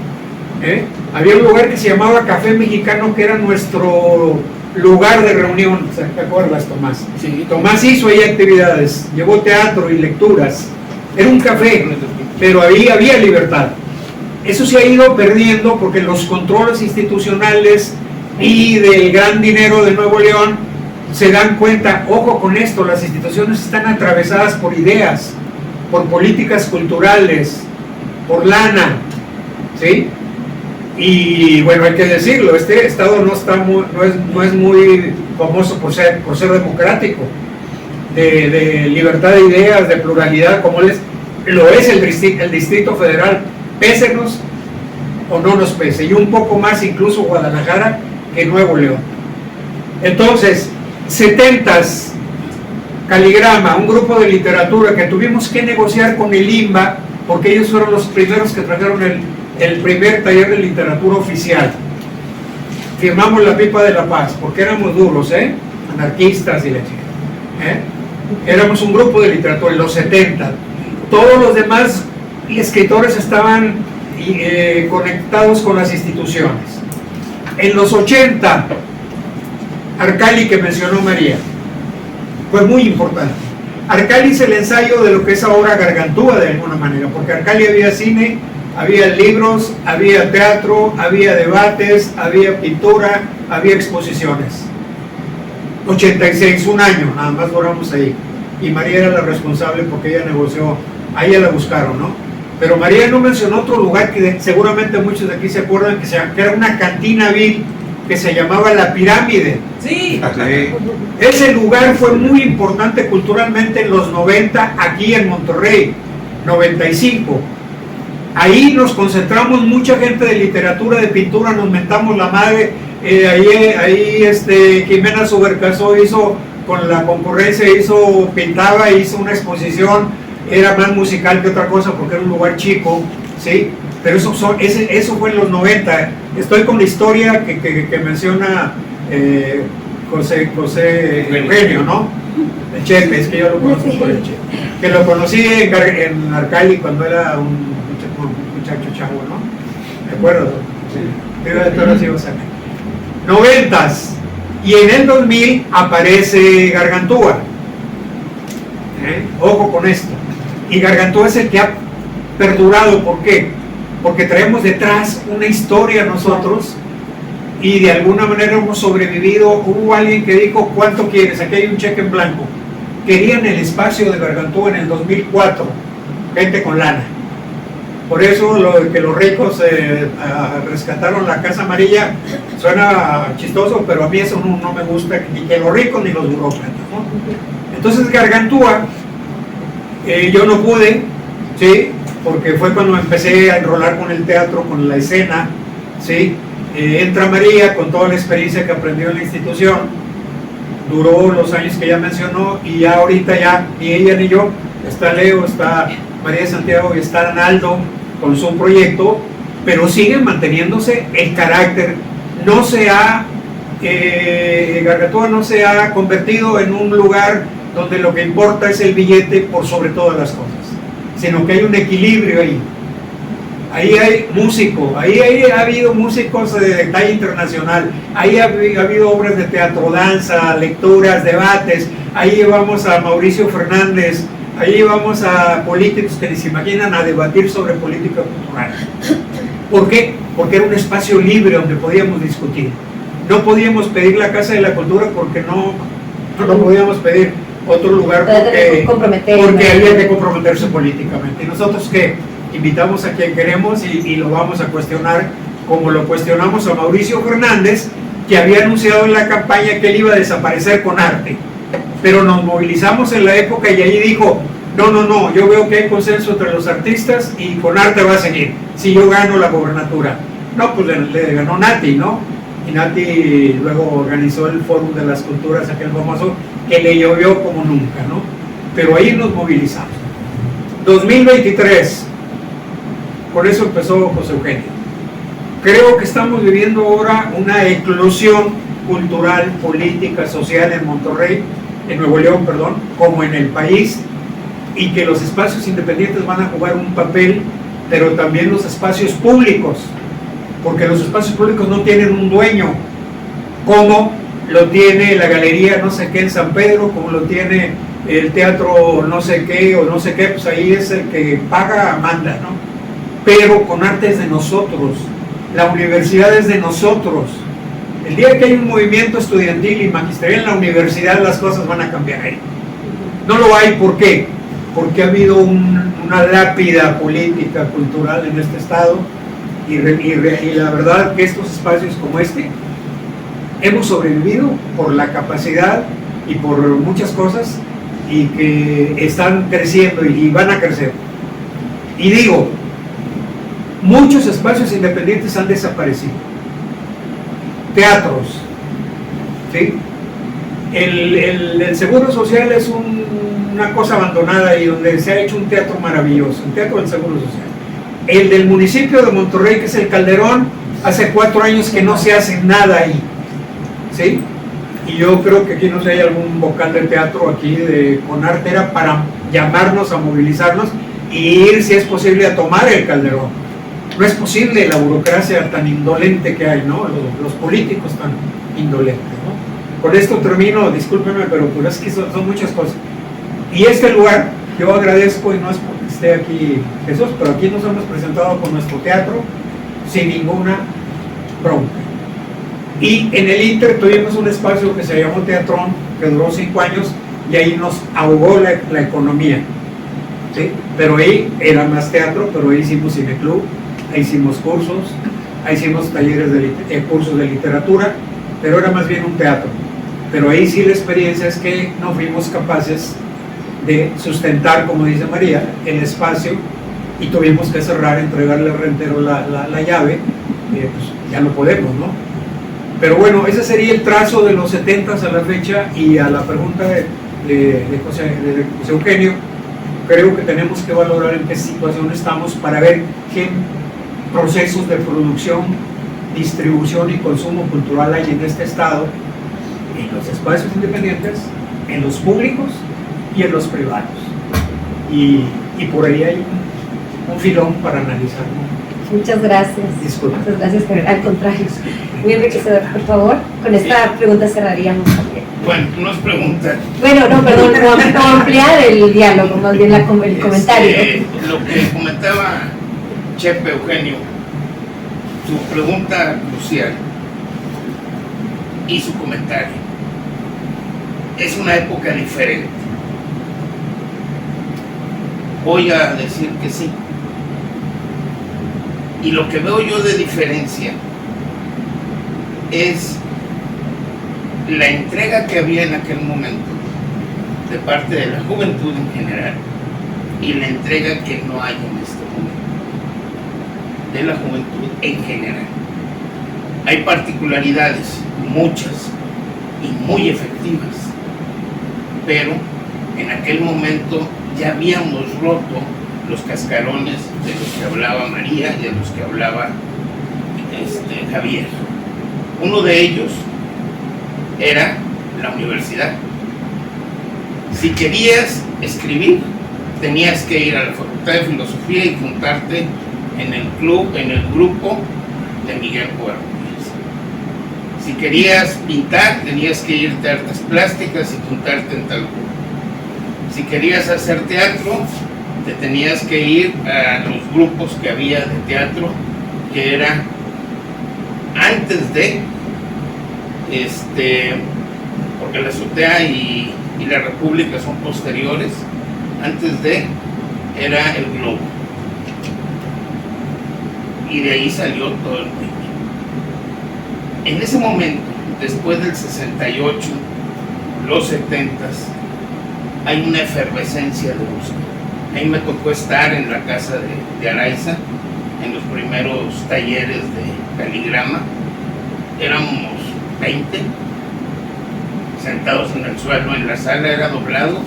Había un lugar que se llamaba Café Mexicano, que era nuestro lugar de reunión. ¿Te acuerdas, Tomás? Sí. Tomás hizo ahí actividades, llevó teatro y lecturas. Era un café, pero ahí había libertad. Eso se ha ido perdiendo porque los controles institucionales y del gran dinero de Nuevo León se dan cuenta, ojo con esto, las instituciones están atravesadas por ideas, por políticas culturales, por lana, ¿sí? Y bueno, hay que decirlo, este estado no es muy famoso por ser democrático, de libertad de ideas, de pluralidad, como lo es el Distrito Federal. Pésenos o no nos pese, y un poco más incluso Guadalajara que Nuevo León. Entonces, 70s, Caligrama, un grupo de literatura que tuvimos que negociar con el IMBA, porque ellos fueron los primeros que trajeron el primer taller de literatura oficial. Firmamos la Pipa de la Paz, porque éramos duros, anarquistas y la chica. Éramos un grupo de literatura en los 70. Todos los demás escritores estaban conectados con las instituciones. En los 80, Arcali, que mencionó María, fue muy importante. Arcali es el ensayo de lo que es ahora Gargantúa, de alguna manera, porque Arcali había cine, había libros, había teatro, había debates, había pintura, había exposiciones. 86, un año, nada más duramos ahí. Y María era la responsable porque ella negoció, a ella la buscaron, ¿no? Pero María no mencionó otro lugar que seguramente muchos de aquí se acuerdan, que era una cantina vil que se llamaba La Pirámide. Sí. Ese lugar fue muy importante culturalmente en los 90 aquí en Monterrey, 95. Ahí nos concentramos mucha gente de literatura, de pintura, nos mentamos la madre. Ahí Jimena Subercasó hizo, con la concurrencia, pintaba, hizo una exposición, era más musical que otra cosa porque era un lugar chico, ¿sí? Pero eso fue en los 90. Estoy con la historia que menciona José Eugenio, ¿no? El Chepe, es que yo lo conozco por el Chepe. Que lo conocí en Arcali cuando era un muchacho chavo, ¿no? ¿De acuerdo? Sí. 90s. Y en el 2000 aparece Gargantúa. Ojo con esto. Y Gargantúa es el que ha perdurado. ¿Por qué? Porque traemos detrás una historia nosotros y de alguna manera hemos sobrevivido. Hubo alguien que dijo, ¿cuánto quieres? Aquí hay un cheque en blanco. Querían el espacio de Gargantúa en el 2004, gente con lana. Por eso que los ricos rescataron la Casa Amarilla suena chistoso, pero a mí eso no me gusta, ni que los ricos ni los burócratas, ¿no? Entonces Gargantúa, yo no pude, ¿sí? Porque fue cuando empecé a enrolar con el teatro, con la escena, ¿sí? Entra María con toda la experiencia que aprendió en la institución, duró los años que ya mencionó, y ya ahorita ya ni ella ni yo, está Leo, está María Santiago y está Arnaldo con su proyecto, pero siguen manteniéndose el carácter. No se ha, Gargantúa no se ha convertido en un lugar donde lo que importa es el billete por sobre todas las cosas, sino que hay un equilibrio ahí. Ahí hay músico, ahí ha habido músicos de talla internacional, ahí ha habido obras de teatro, danza, lecturas, debates, ahí llevamos a Mauricio Fernández, ahí llevamos a políticos que ni se imaginan a debatir sobre política cultural. ¿Por qué? Porque era un espacio libre donde podíamos discutir. No podíamos pedir la Casa de la Cultura porque no podíamos pedir otro lugar porque había que comprometerse políticamente. Y nosotros que invitamos a quien queremos y lo vamos a cuestionar, como lo cuestionamos a Mauricio Fernández, que había anunciado en la campaña que él iba a desaparecer con arte. Pero nos movilizamos en la época y ahí dijo, no, yo veo que hay consenso entre los artistas y con arte va a seguir, si yo gano la gobernatura. No, pues le ganó Nati, ¿no? Y Nati luego organizó el Fórum de las Culturas, aquel famoso, que le llovió como nunca, ¿no? Pero ahí nos movilizamos. 2023, por eso empezó José Eugenio. Creo que estamos viviendo ahora una eclosión cultural, política, social en Monterrey, en Nuevo León, perdón, como en el país, y que los espacios independientes van a jugar un papel, pero también los espacios públicos, porque los espacios públicos no tienen un dueño, como lo tiene la galería no sé qué en San Pedro, como lo tiene el teatro no sé qué o no sé qué, pues ahí es el que paga, manda, ¿no? Pero con arte es de nosotros, la universidad es de nosotros. El día que hay un movimiento estudiantil y magisterial en la universidad, las cosas van a cambiar ahí. No lo hay, ¿por qué? Porque ha habido una lápida política, cultural en este estado, y la verdad que estos espacios como este hemos sobrevivido por la capacidad y por muchas cosas, y que están creciendo y van a crecer. Y digo, muchos espacios independientes han desaparecido. Teatros, ¿sí? El Seguro Social es una cosa abandonada y donde se ha hecho un teatro maravilloso, el Teatro del Seguro Social. El del municipio de Monterrey, que es el Calderón, hace 4 años que no se hace nada ahí, ¿sí? Y yo creo que aquí no sé, hay algún vocal de teatro aquí de Conartera para llamarnos a movilizarnos y ir, si es posible, a tomar el Calderón. No es posible la burocracia tan indolente que hay, ¿no? Los políticos tan indolentes, ¿no? Con esto termino, discúlpenme, pero pues es que son muchas cosas. Y este lugar, yo agradezco, y no es porque esté aquí Jesús, pero aquí nos hemos presentado con nuestro teatro sin ninguna bronca. Y en el Inter tuvimos un espacio que se llamó Teatrón, que duró 5 años, y ahí nos ahogó la economía, ¿sí? Pero ahí era más teatro, pero ahí hicimos cineclub, ahí hicimos cursos, ahí hicimos talleres cursos de literatura, pero era más bien un teatro. Pero ahí sí la experiencia es que no fuimos capaces de sustentar, como dice María, el espacio, y tuvimos que cerrar, entregarle al rentero la llave, pues ya no podemos, ¿no? Pero bueno, ese sería el trazo de los 70s a la fecha. Y a la pregunta de José Eugenio, creo que tenemos que valorar en qué situación estamos para ver qué procesos de producción, distribución y consumo cultural hay en este estado, en los espacios independientes, en los públicos y en los privados. Y por ahí hay un filón para analizar, ¿no? Muchas gracias. Disculpa. Muchas gracias, Javier. Al contrario, muy enriquecedor. Por favor, con esta pregunta cerraríamos también. Bueno, no es pregunta. Bueno, no, perdón, no ampliar el diálogo, más bien el comentario. Lo que comentaba Chepe Eugenio, su pregunta crucial y su comentario. Es una época diferente. Voy a decir que sí. Y lo que veo yo de diferencia es la entrega que había en aquel momento de parte de la juventud en general y la entrega que no hay en este momento de la juventud en general. Hay particularidades, muchas y muy efectivas, pero en aquel momento ya habíamos roto los cascarones de los que hablaba María y de los que hablaba Javier. Uno de ellos era la universidad. Si querías escribir, tenías que ir a la Facultad de Filosofía y juntarte en el club, en el grupo de Miguel Covarrubias. Si querías pintar, tenías que irte a artes plásticas y juntarte en tal grupo. Si querías hacer teatro, te tenías que ir a los grupos que había de teatro, que era antes de, porque la Azotea y la República son posteriores, antes de, era el Globo. Y de ahí salió todo el movimiento. En ese momento, después del 68, los 70s, hay una efervescencia de búsqueda. A mí me tocó estar en la casa de Araiza, en los primeros talleres de caligrama. Éramos 20, sentados en el suelo, en la sala era doblado.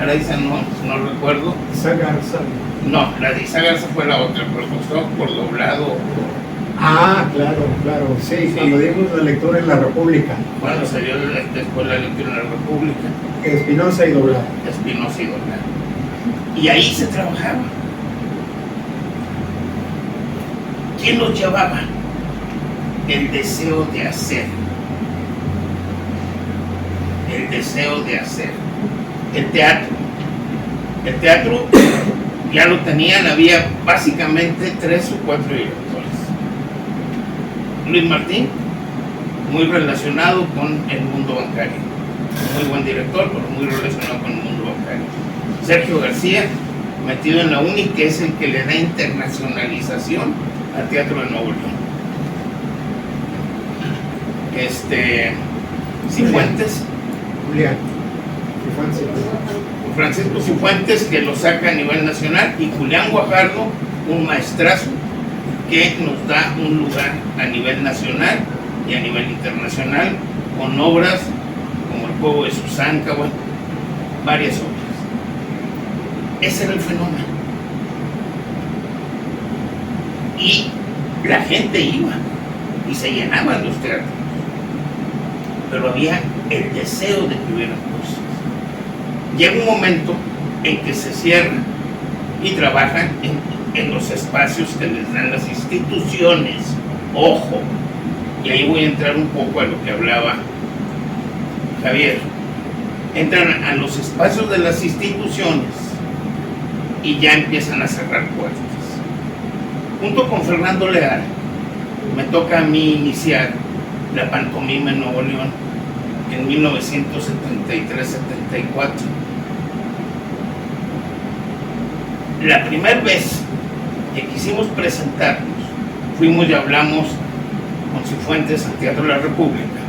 Araiza no recuerdo. Isaac Garza. No, la de Isaac Garza fue la otra, pero costó por doblado. Ah, claro, sí, cuando dimos la lectura en la República. Cuando se dio después la lectura en la República. Espinosa y doblado. Espinosa y doblado. Y ahí se trabajaba. ¿Quién nos llevaba? El deseo de hacer. El deseo de hacer. El teatro. El teatro ya lo tenían, había básicamente 3 o 4 directores. Luis Martín, muy relacionado con el mundo bancario. Muy buen director, pero muy relacionado con el mundo bancario. Sergio García, metido en la UNI, que es el que le da internacionalización al Teatro de Nuevo León. Cifuentes. Julián. Francisco Cifuentes, que lo saca a nivel nacional, y Julián Guajardo, un maestrazo que nos da un lugar a nivel nacional y a nivel internacional con obras como El juego de Susanka, bueno, varias obras. Ese era el fenómeno. Y la gente iba y se llenaban los teatros, pero había el deseo de que hubiera cosas. Llega un momento en que se cierran y trabajan en los espacios que les dan las instituciones. Ojo, y ahí voy a entrar un poco a lo que hablaba Javier. Entran a los espacios de las instituciones y ya empiezan a cerrar puertas. Junto con Fernando Leal, me toca a mí iniciar la pantomima en Nuevo León en 1973-74. La primera vez que quisimos presentarnos, fuimos y hablamos con Cifuentes al Teatro de la República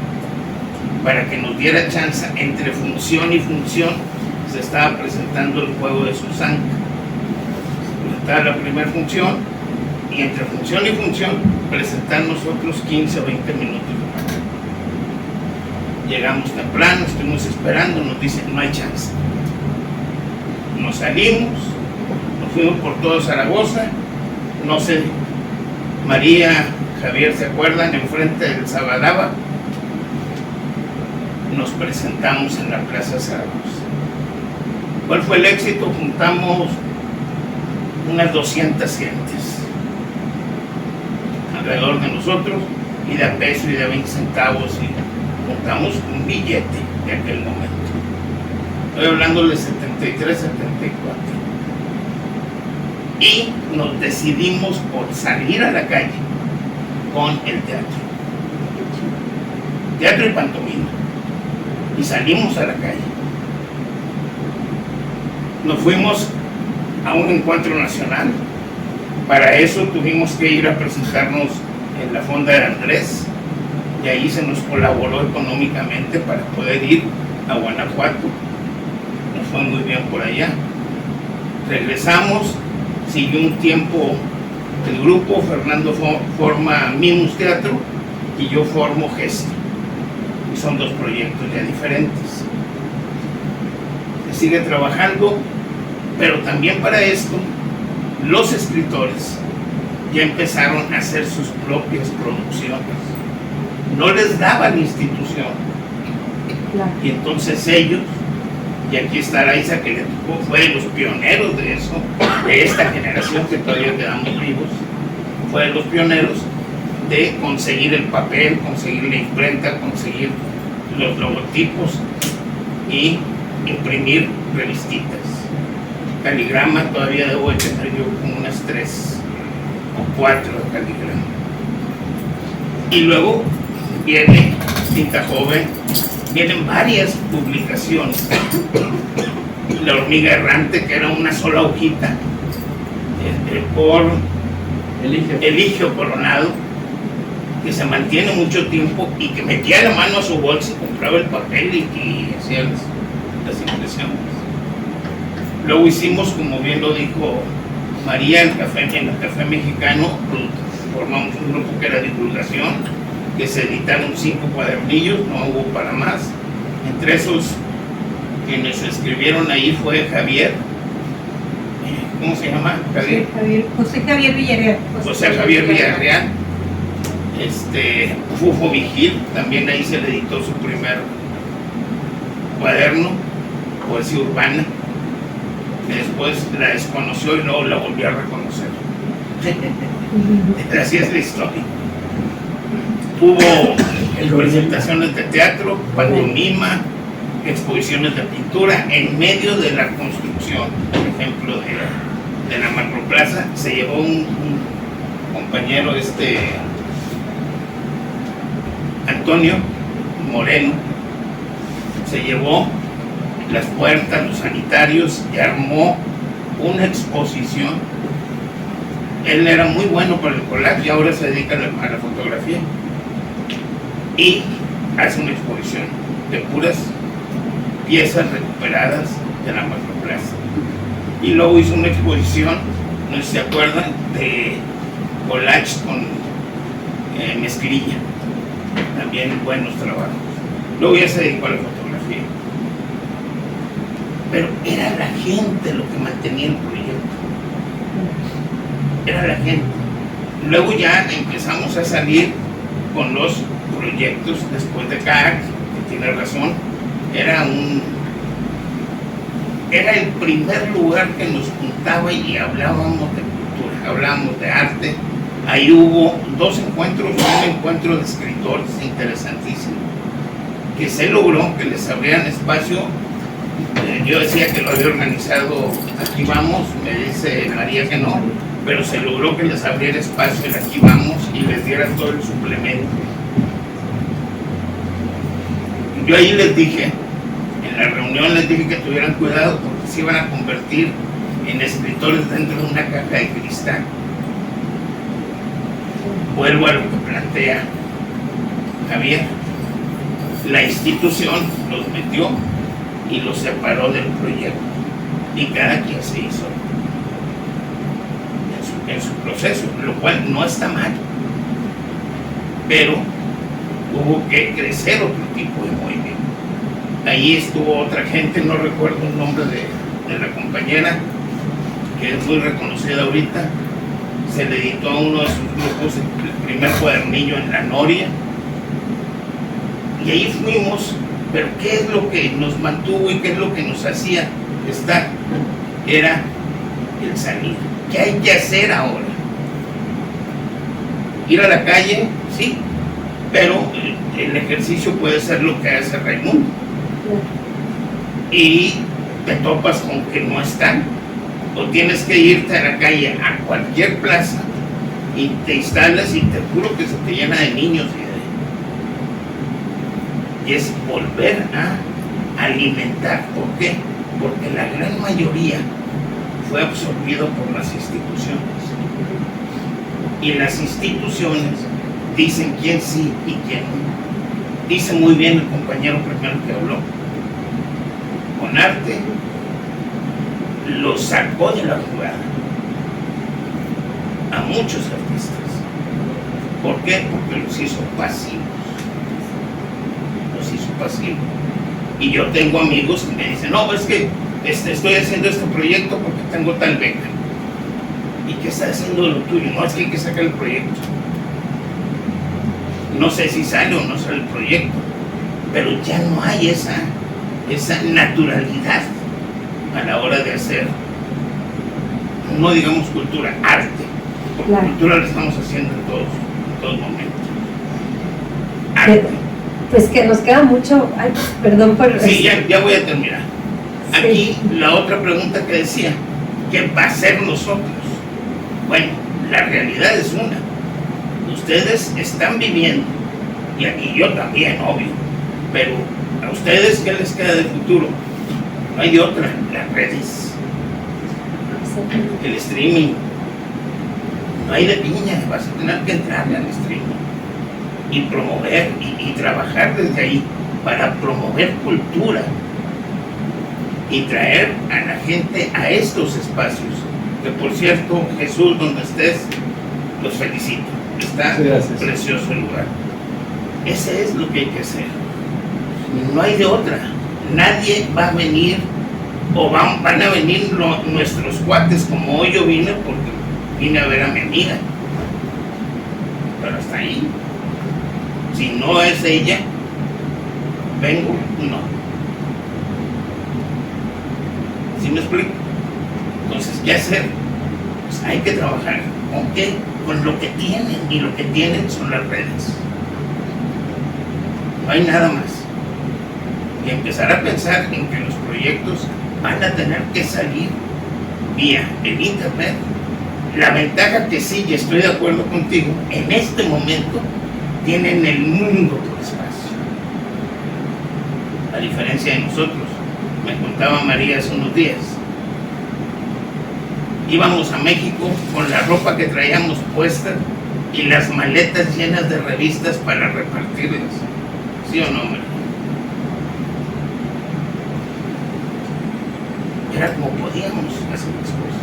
para que nos diera chance. Entre función y función se estaba presentando El juego de Susanka. Presentaba la primera función y entre función y función presentar nosotros 15 o 20 minutos. Llegamos temprano, estuvimos esperando, nos dicen no hay chance. Nos salimos, nos fuimos por todo Zaragoza, no sé, María, Javier, ¿se acuerdan? Enfrente del Sabadaba, nos presentamos en la Plaza Zaragoza. ¿Cuál fue el éxito? Juntamos unas 200 gentes alrededor de nosotros, y de a peso y de 20 centavos, y juntamos un billete de aquel momento. Estoy hablando de 73, 74. Y nos decidimos por salir a la calle con el teatro. Teatro y pantomima. Y salimos a la calle. Nos fuimos a un encuentro nacional. Para eso tuvimos que ir a presentarnos en la Fonda de Andrés, y ahí se nos colaboró económicamente para poder ir a Guanajuato. Nos fue muy bien por allá. Regresamos, siguió un tiempo el grupo, Fernando forma Mimus Teatro y yo formo Gesto. Y son dos proyectos ya diferentes. Se sigue trabajando, pero también para esto los escritores ya empezaron a hacer sus propias producciones. No les daban institución. Y entonces ellos, y aquí está Araiza, que le tocó, fue de los pioneros de eso, de esta generación que todavía quedamos vivos, fue de los pioneros de conseguir el papel, conseguir la imprenta, conseguir los logotipos y imprimir revistitas. Caligrama, todavía debo de tener yo como unas 3 o 4 de caligrama. Y luego viene Tinta Joven, vienen varias publicaciones. La Hormiga Errante, que era una sola hojita, por Eligio Coronado, que se mantiene mucho tiempo y que metía la mano a su bolsa y compraba el papel y hacía las impresiones. Luego hicimos, como bien lo dijo María, en el Café Mexicano, formamos un grupo que era divulgación, que se editaron 5 cuadernillos, no hubo para más. Entre esos quienes escribieron ahí fue Javier, ¿cómo se llama? José Javier Villarreal. José Javier Villarreal. Fufo Vigil, también ahí se le editó su primer cuaderno, Poesía Urbana, que después la desconoció y luego la volvió a reconocer. Así es la historia. Hubo presentaciones de teatro, pantomima, exposiciones de pintura en medio de la construcción, por ejemplo, de la Macroplaza. Se llevó un compañero, Antonio Moreno, se llevó las puertas, los sanitarios, y armó una exposición. Él era muy bueno para el collage y ahora se dedica a la fotografía, y hace una exposición de puras piezas recuperadas de la Macroplaza. Y luego hizo una exposición, no sé si se acuerdan, de collage con mezclilla, también buenos trabajos. Luego ya se dedicó a la fotografía. fe. Pero era la gente lo que mantenía el proyecto. Era la gente. Luego ya empezamos a salir con los proyectos después de CAAC, que tiene razón, era el primer lugar que nos juntaba y hablábamos de cultura, hablábamos de arte. Ahí hubo 2 encuentros, un encuentro de escritores interesantísimo, que se logró que les abrieran espacio. Yo decía que lo había organizado Aquí Vamos, me dice María que no, pero se logró que les abriera espacio en Aquí Vamos y les diera todo el suplemento. Yo ahí les dije, en la reunión les dije que tuvieran cuidado porque se iban a convertir en escritores dentro de una caja de cristal. Vuelvo a lo que plantea Javier. La institución los metió y los separó del proyecto y cada quien se hizo en su proceso, lo cual no está mal, pero hubo que crecer otro tipo de movimiento. Ahí estuvo otra gente, no recuerdo el nombre de la compañera, que es muy reconocida ahorita. Se le editó a uno de sus grupos el primer cuadernillo en La Noria, y ahí fuimos. Pero ¿qué es lo que nos mantuvo y qué es lo que nos hacía estar? Era el salir. ¿Qué hay que hacer ahora? Ir a la calle, sí, pero el ejercicio puede ser lo que hace Raimundo. Y te topas con que no están, o tienes que irte a la calle, a cualquier plaza, y te instalas y te juro que se te llena de niños y es volver a alimentar. ¿Por qué? Porque la gran mayoría fue absorbido por las instituciones. Y las instituciones dicen quién sí y quién no. Dice muy bien el compañero primero que habló. Con arte lo sacó de la jugada a muchos artistas. ¿Por qué? Porque los hizo pasivos. Pasivo. Y yo tengo amigos que me dicen, no, es que estoy haciendo este proyecto porque tengo tal beca. ¿Y qué está haciendo lo tuyo? No, es que hay que sacar el proyecto. No sé si sale o no sale el proyecto, pero ya no hay esa naturalidad a la hora de hacer, no digamos cultura, arte, porque claro, cultura lo estamos haciendo en todos momentos. Arte. Pues que nos queda mucho. Ay, perdón por... Sí, ya voy a terminar. Aquí la otra pregunta que decía, ¿qué va a hacer nosotros? Bueno, la realidad es una. Ustedes están viviendo, y aquí yo también, obvio, pero a ustedes, ¿qué les queda de futuro? No hay de otra, las redes, el streaming. No hay de piña, vas a tener que entrarle al streaming y promover y trabajar desde ahí para promover cultura y traer a la gente a estos espacios, que por cierto, Jesús, donde estés, los felicito, está precioso el lugar. Ese es lo que hay que hacer, no hay de otra. Nadie va a venir, o van a venir nuestros cuates, como hoy yo vine porque vine a ver a mi amiga, pero hasta ahí. Si no es ella, vengo, no. ¿Sí me explico? Entonces, ¿qué hacer? Pues hay que trabajar. ¿Con qué? Con lo que tienen, y lo que tienen son las redes. No hay nada más. Y empezar a pensar en que los proyectos van a tener que salir vía el internet. La ventaja que sí, y estoy de acuerdo contigo, en este momento tienen el mundo por espacio, a diferencia de nosotros. Me contaba María hace unos días, íbamos a México con la ropa que traíamos puesta y las maletas llenas de revistas para repartirlas. ¿Sí o no, María? Era como podíamos hacer las cosas.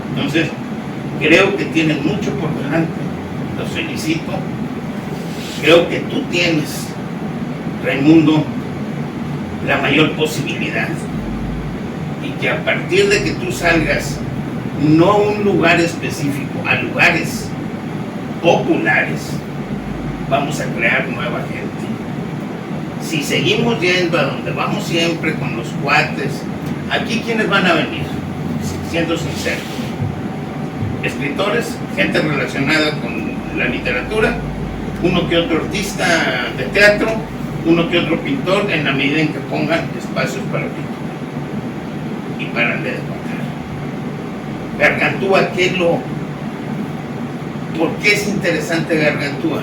Entonces, creo que tienen mucho por delante. Los felicito. Creo que tú tienes Raimundo, la mayor posibilidad. Y que a partir de que tú salgas, no a un lugar específico, a lugares populares, vamos a crear nueva gente. Si seguimos yendo a donde vamos siempre con los cuates, aquí ¿quiénes van a venir? Siendo sincero, escritores, gente relacionada con la literatura, uno que otro artista de teatro, uno que otro pintor, en la medida en que pongan espacios para pintura y para de contar. Gargantúa, ¿por qué es interesante Gargantúa?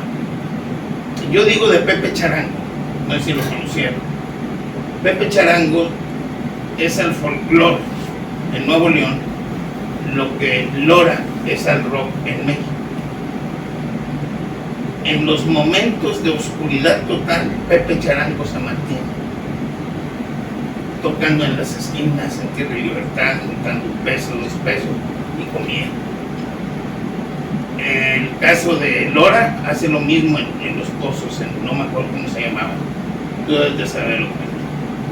Yo digo de Pepe Charango, no sé si lo conocieron. Pepe Charango es al folclore en Nuevo León lo que Lora es al rock en México. En los momentos de oscuridad total, Pepe Charango se mantiene tocando en las esquinas, en Tierra y Libertad, juntando un peso, 2 pesos y comiendo. El caso de Lora hace lo mismo en los pozos, no me acuerdo cómo se llamaba. Tú debes de saberlo.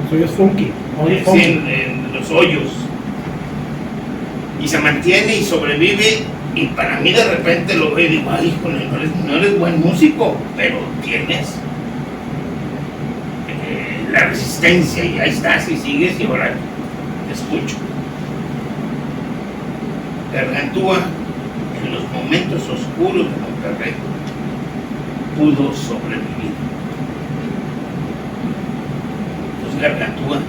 Los hoyos funky. Sí, en los hoyos. Y se mantiene y sobrevive. Y para mí de repente lo veo y digo, ay, híjole, no eres buen músico, pero tienes la resistencia y ahí estás y sigues y ahora te escucho. Gargantúa, en los momentos oscuros de Monterrey, pudo sobrevivir. Pues Gargantúa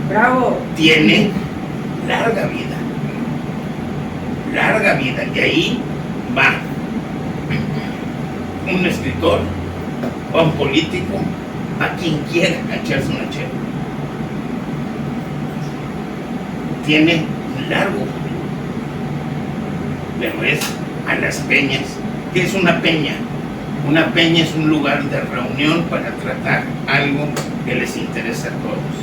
¡Bravo! tiene larga vida. Larga vida, y ahí va un escritor, va un político, a quien quiera echarse una chela. Tiene un largo futuro, pero es a las peñas. ¿Qué es una peña? Una peña es un lugar de reunión para tratar algo que les interesa a todos.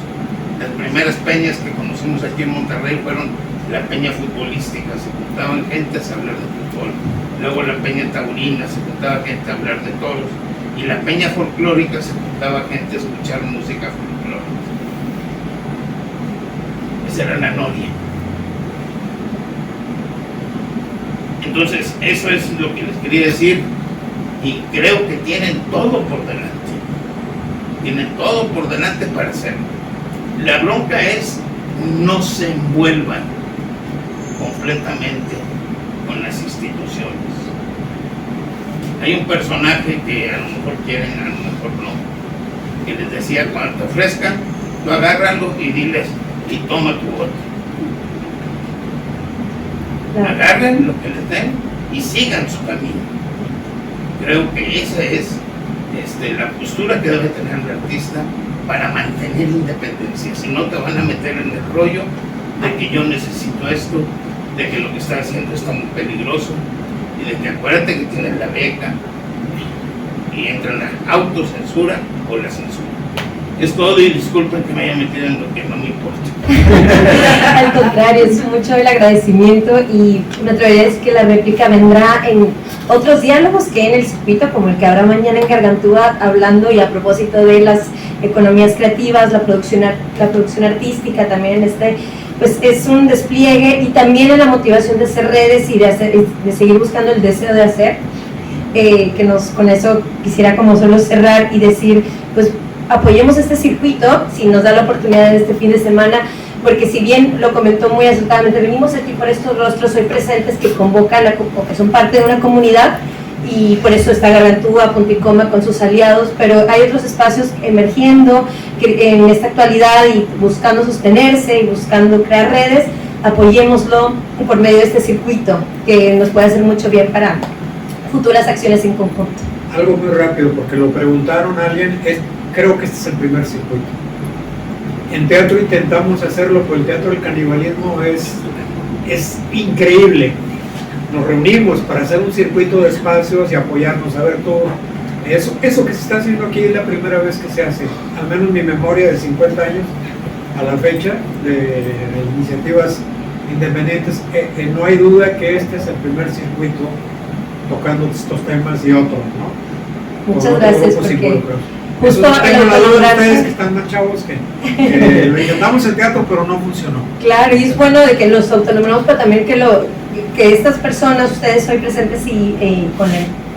Las primeras peñas que conocimos aquí en Monterrey fueron la peña futbolística, se juntaban gentes a hablar de fútbol. Luego la peña taurina, se juntaba gente a hablar de toros. Y la peña folclórica, se juntaba gente a escuchar música folclórica. Esa era la noria. Entonces, eso es lo que les quería decir. Y creo que tienen todo por delante. Tienen todo por delante para hacerlo. La bronca es no se envuelvan completamente con las instituciones. Hay un personaje que a lo mejor quieren, a lo mejor no, que les decía, cuando te ofrezcan, tú agárralo y diles, y toma tu voto. Agarren lo que les den y sigan su camino. Creo que esa es la postura que debe tener el artista para mantener independencia. Si no, te van a meter en el rollo de que yo necesito esto, de que lo que está haciendo está muy peligroso, y de que acuérdate que tienes la beca, y entra la autocensura o la censura. Es todo, y disculpen que me haya metido en lo que no me importa. Al contrario, es mucho el agradecimiento, y me atrevería a decir que la réplica vendrá en otros diálogos que en el circuito, como el que habrá mañana en Gargantúa, hablando y a propósito de las economías creativas, la producción artística, también en pues es un despliegue, y también en la motivación de hacer redes y de seguir buscando el deseo de hacer, con eso quisiera como solo cerrar y decir, pues apoyemos este circuito, si nos da la oportunidad de este fin de semana, porque si bien lo comentó muy acertadamente, venimos aquí por estos rostros hoy presentes que convocan o que son parte de una comunidad, y por eso está Gargantúa, Punto y Coma con sus aliados, pero hay otros espacios emergiendo que en esta actualidad y buscando sostenerse y buscando crear redes. Apoyémoslo por medio de este circuito que nos puede hacer mucho bien para futuras acciones en conjunto. Algo muy rápido, porque lo preguntaron a alguien, creo que este es el primer circuito. En teatro intentamos hacerlo, pero el teatro del canibalismo es increíble. Nos reunimos para hacer un circuito de espacios y apoyarnos, a ver todo. Eso que se está haciendo aquí es la primera vez que se hace, al menos mi memoria de 50 años a la fecha de iniciativas independientes. No hay duda que este es el primer circuito tocando estos temas y otros, ¿no? Muchas gracias, porque justo Eso tengo el la duda de autolograrse. ustedes que están más chavos que lo intentamos en teatro pero no funcionó. Claro, y es bueno de que nos autonombramos, pero también que estas personas, ustedes hoy presentes y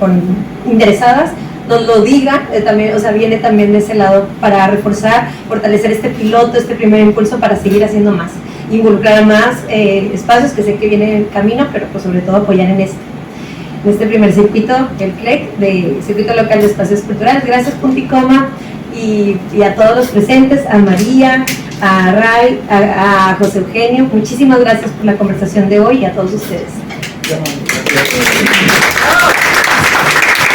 con interesadas, nos lo digan, también, o sea, viene también de ese lado para reforzar, fortalecer este piloto, este primer impulso para seguir haciendo más, involucrar a más espacios que sé que vienen en camino, pero pues sobre todo apoyar en este primer circuito, el CLEC, de Circuito Local de Espacios Culturales. Gracias, Punto y Coma, y a todos los presentes, a María, a Ray, a José Eugenio, muchísimas gracias por la conversación de hoy y a todos ustedes. Gracias.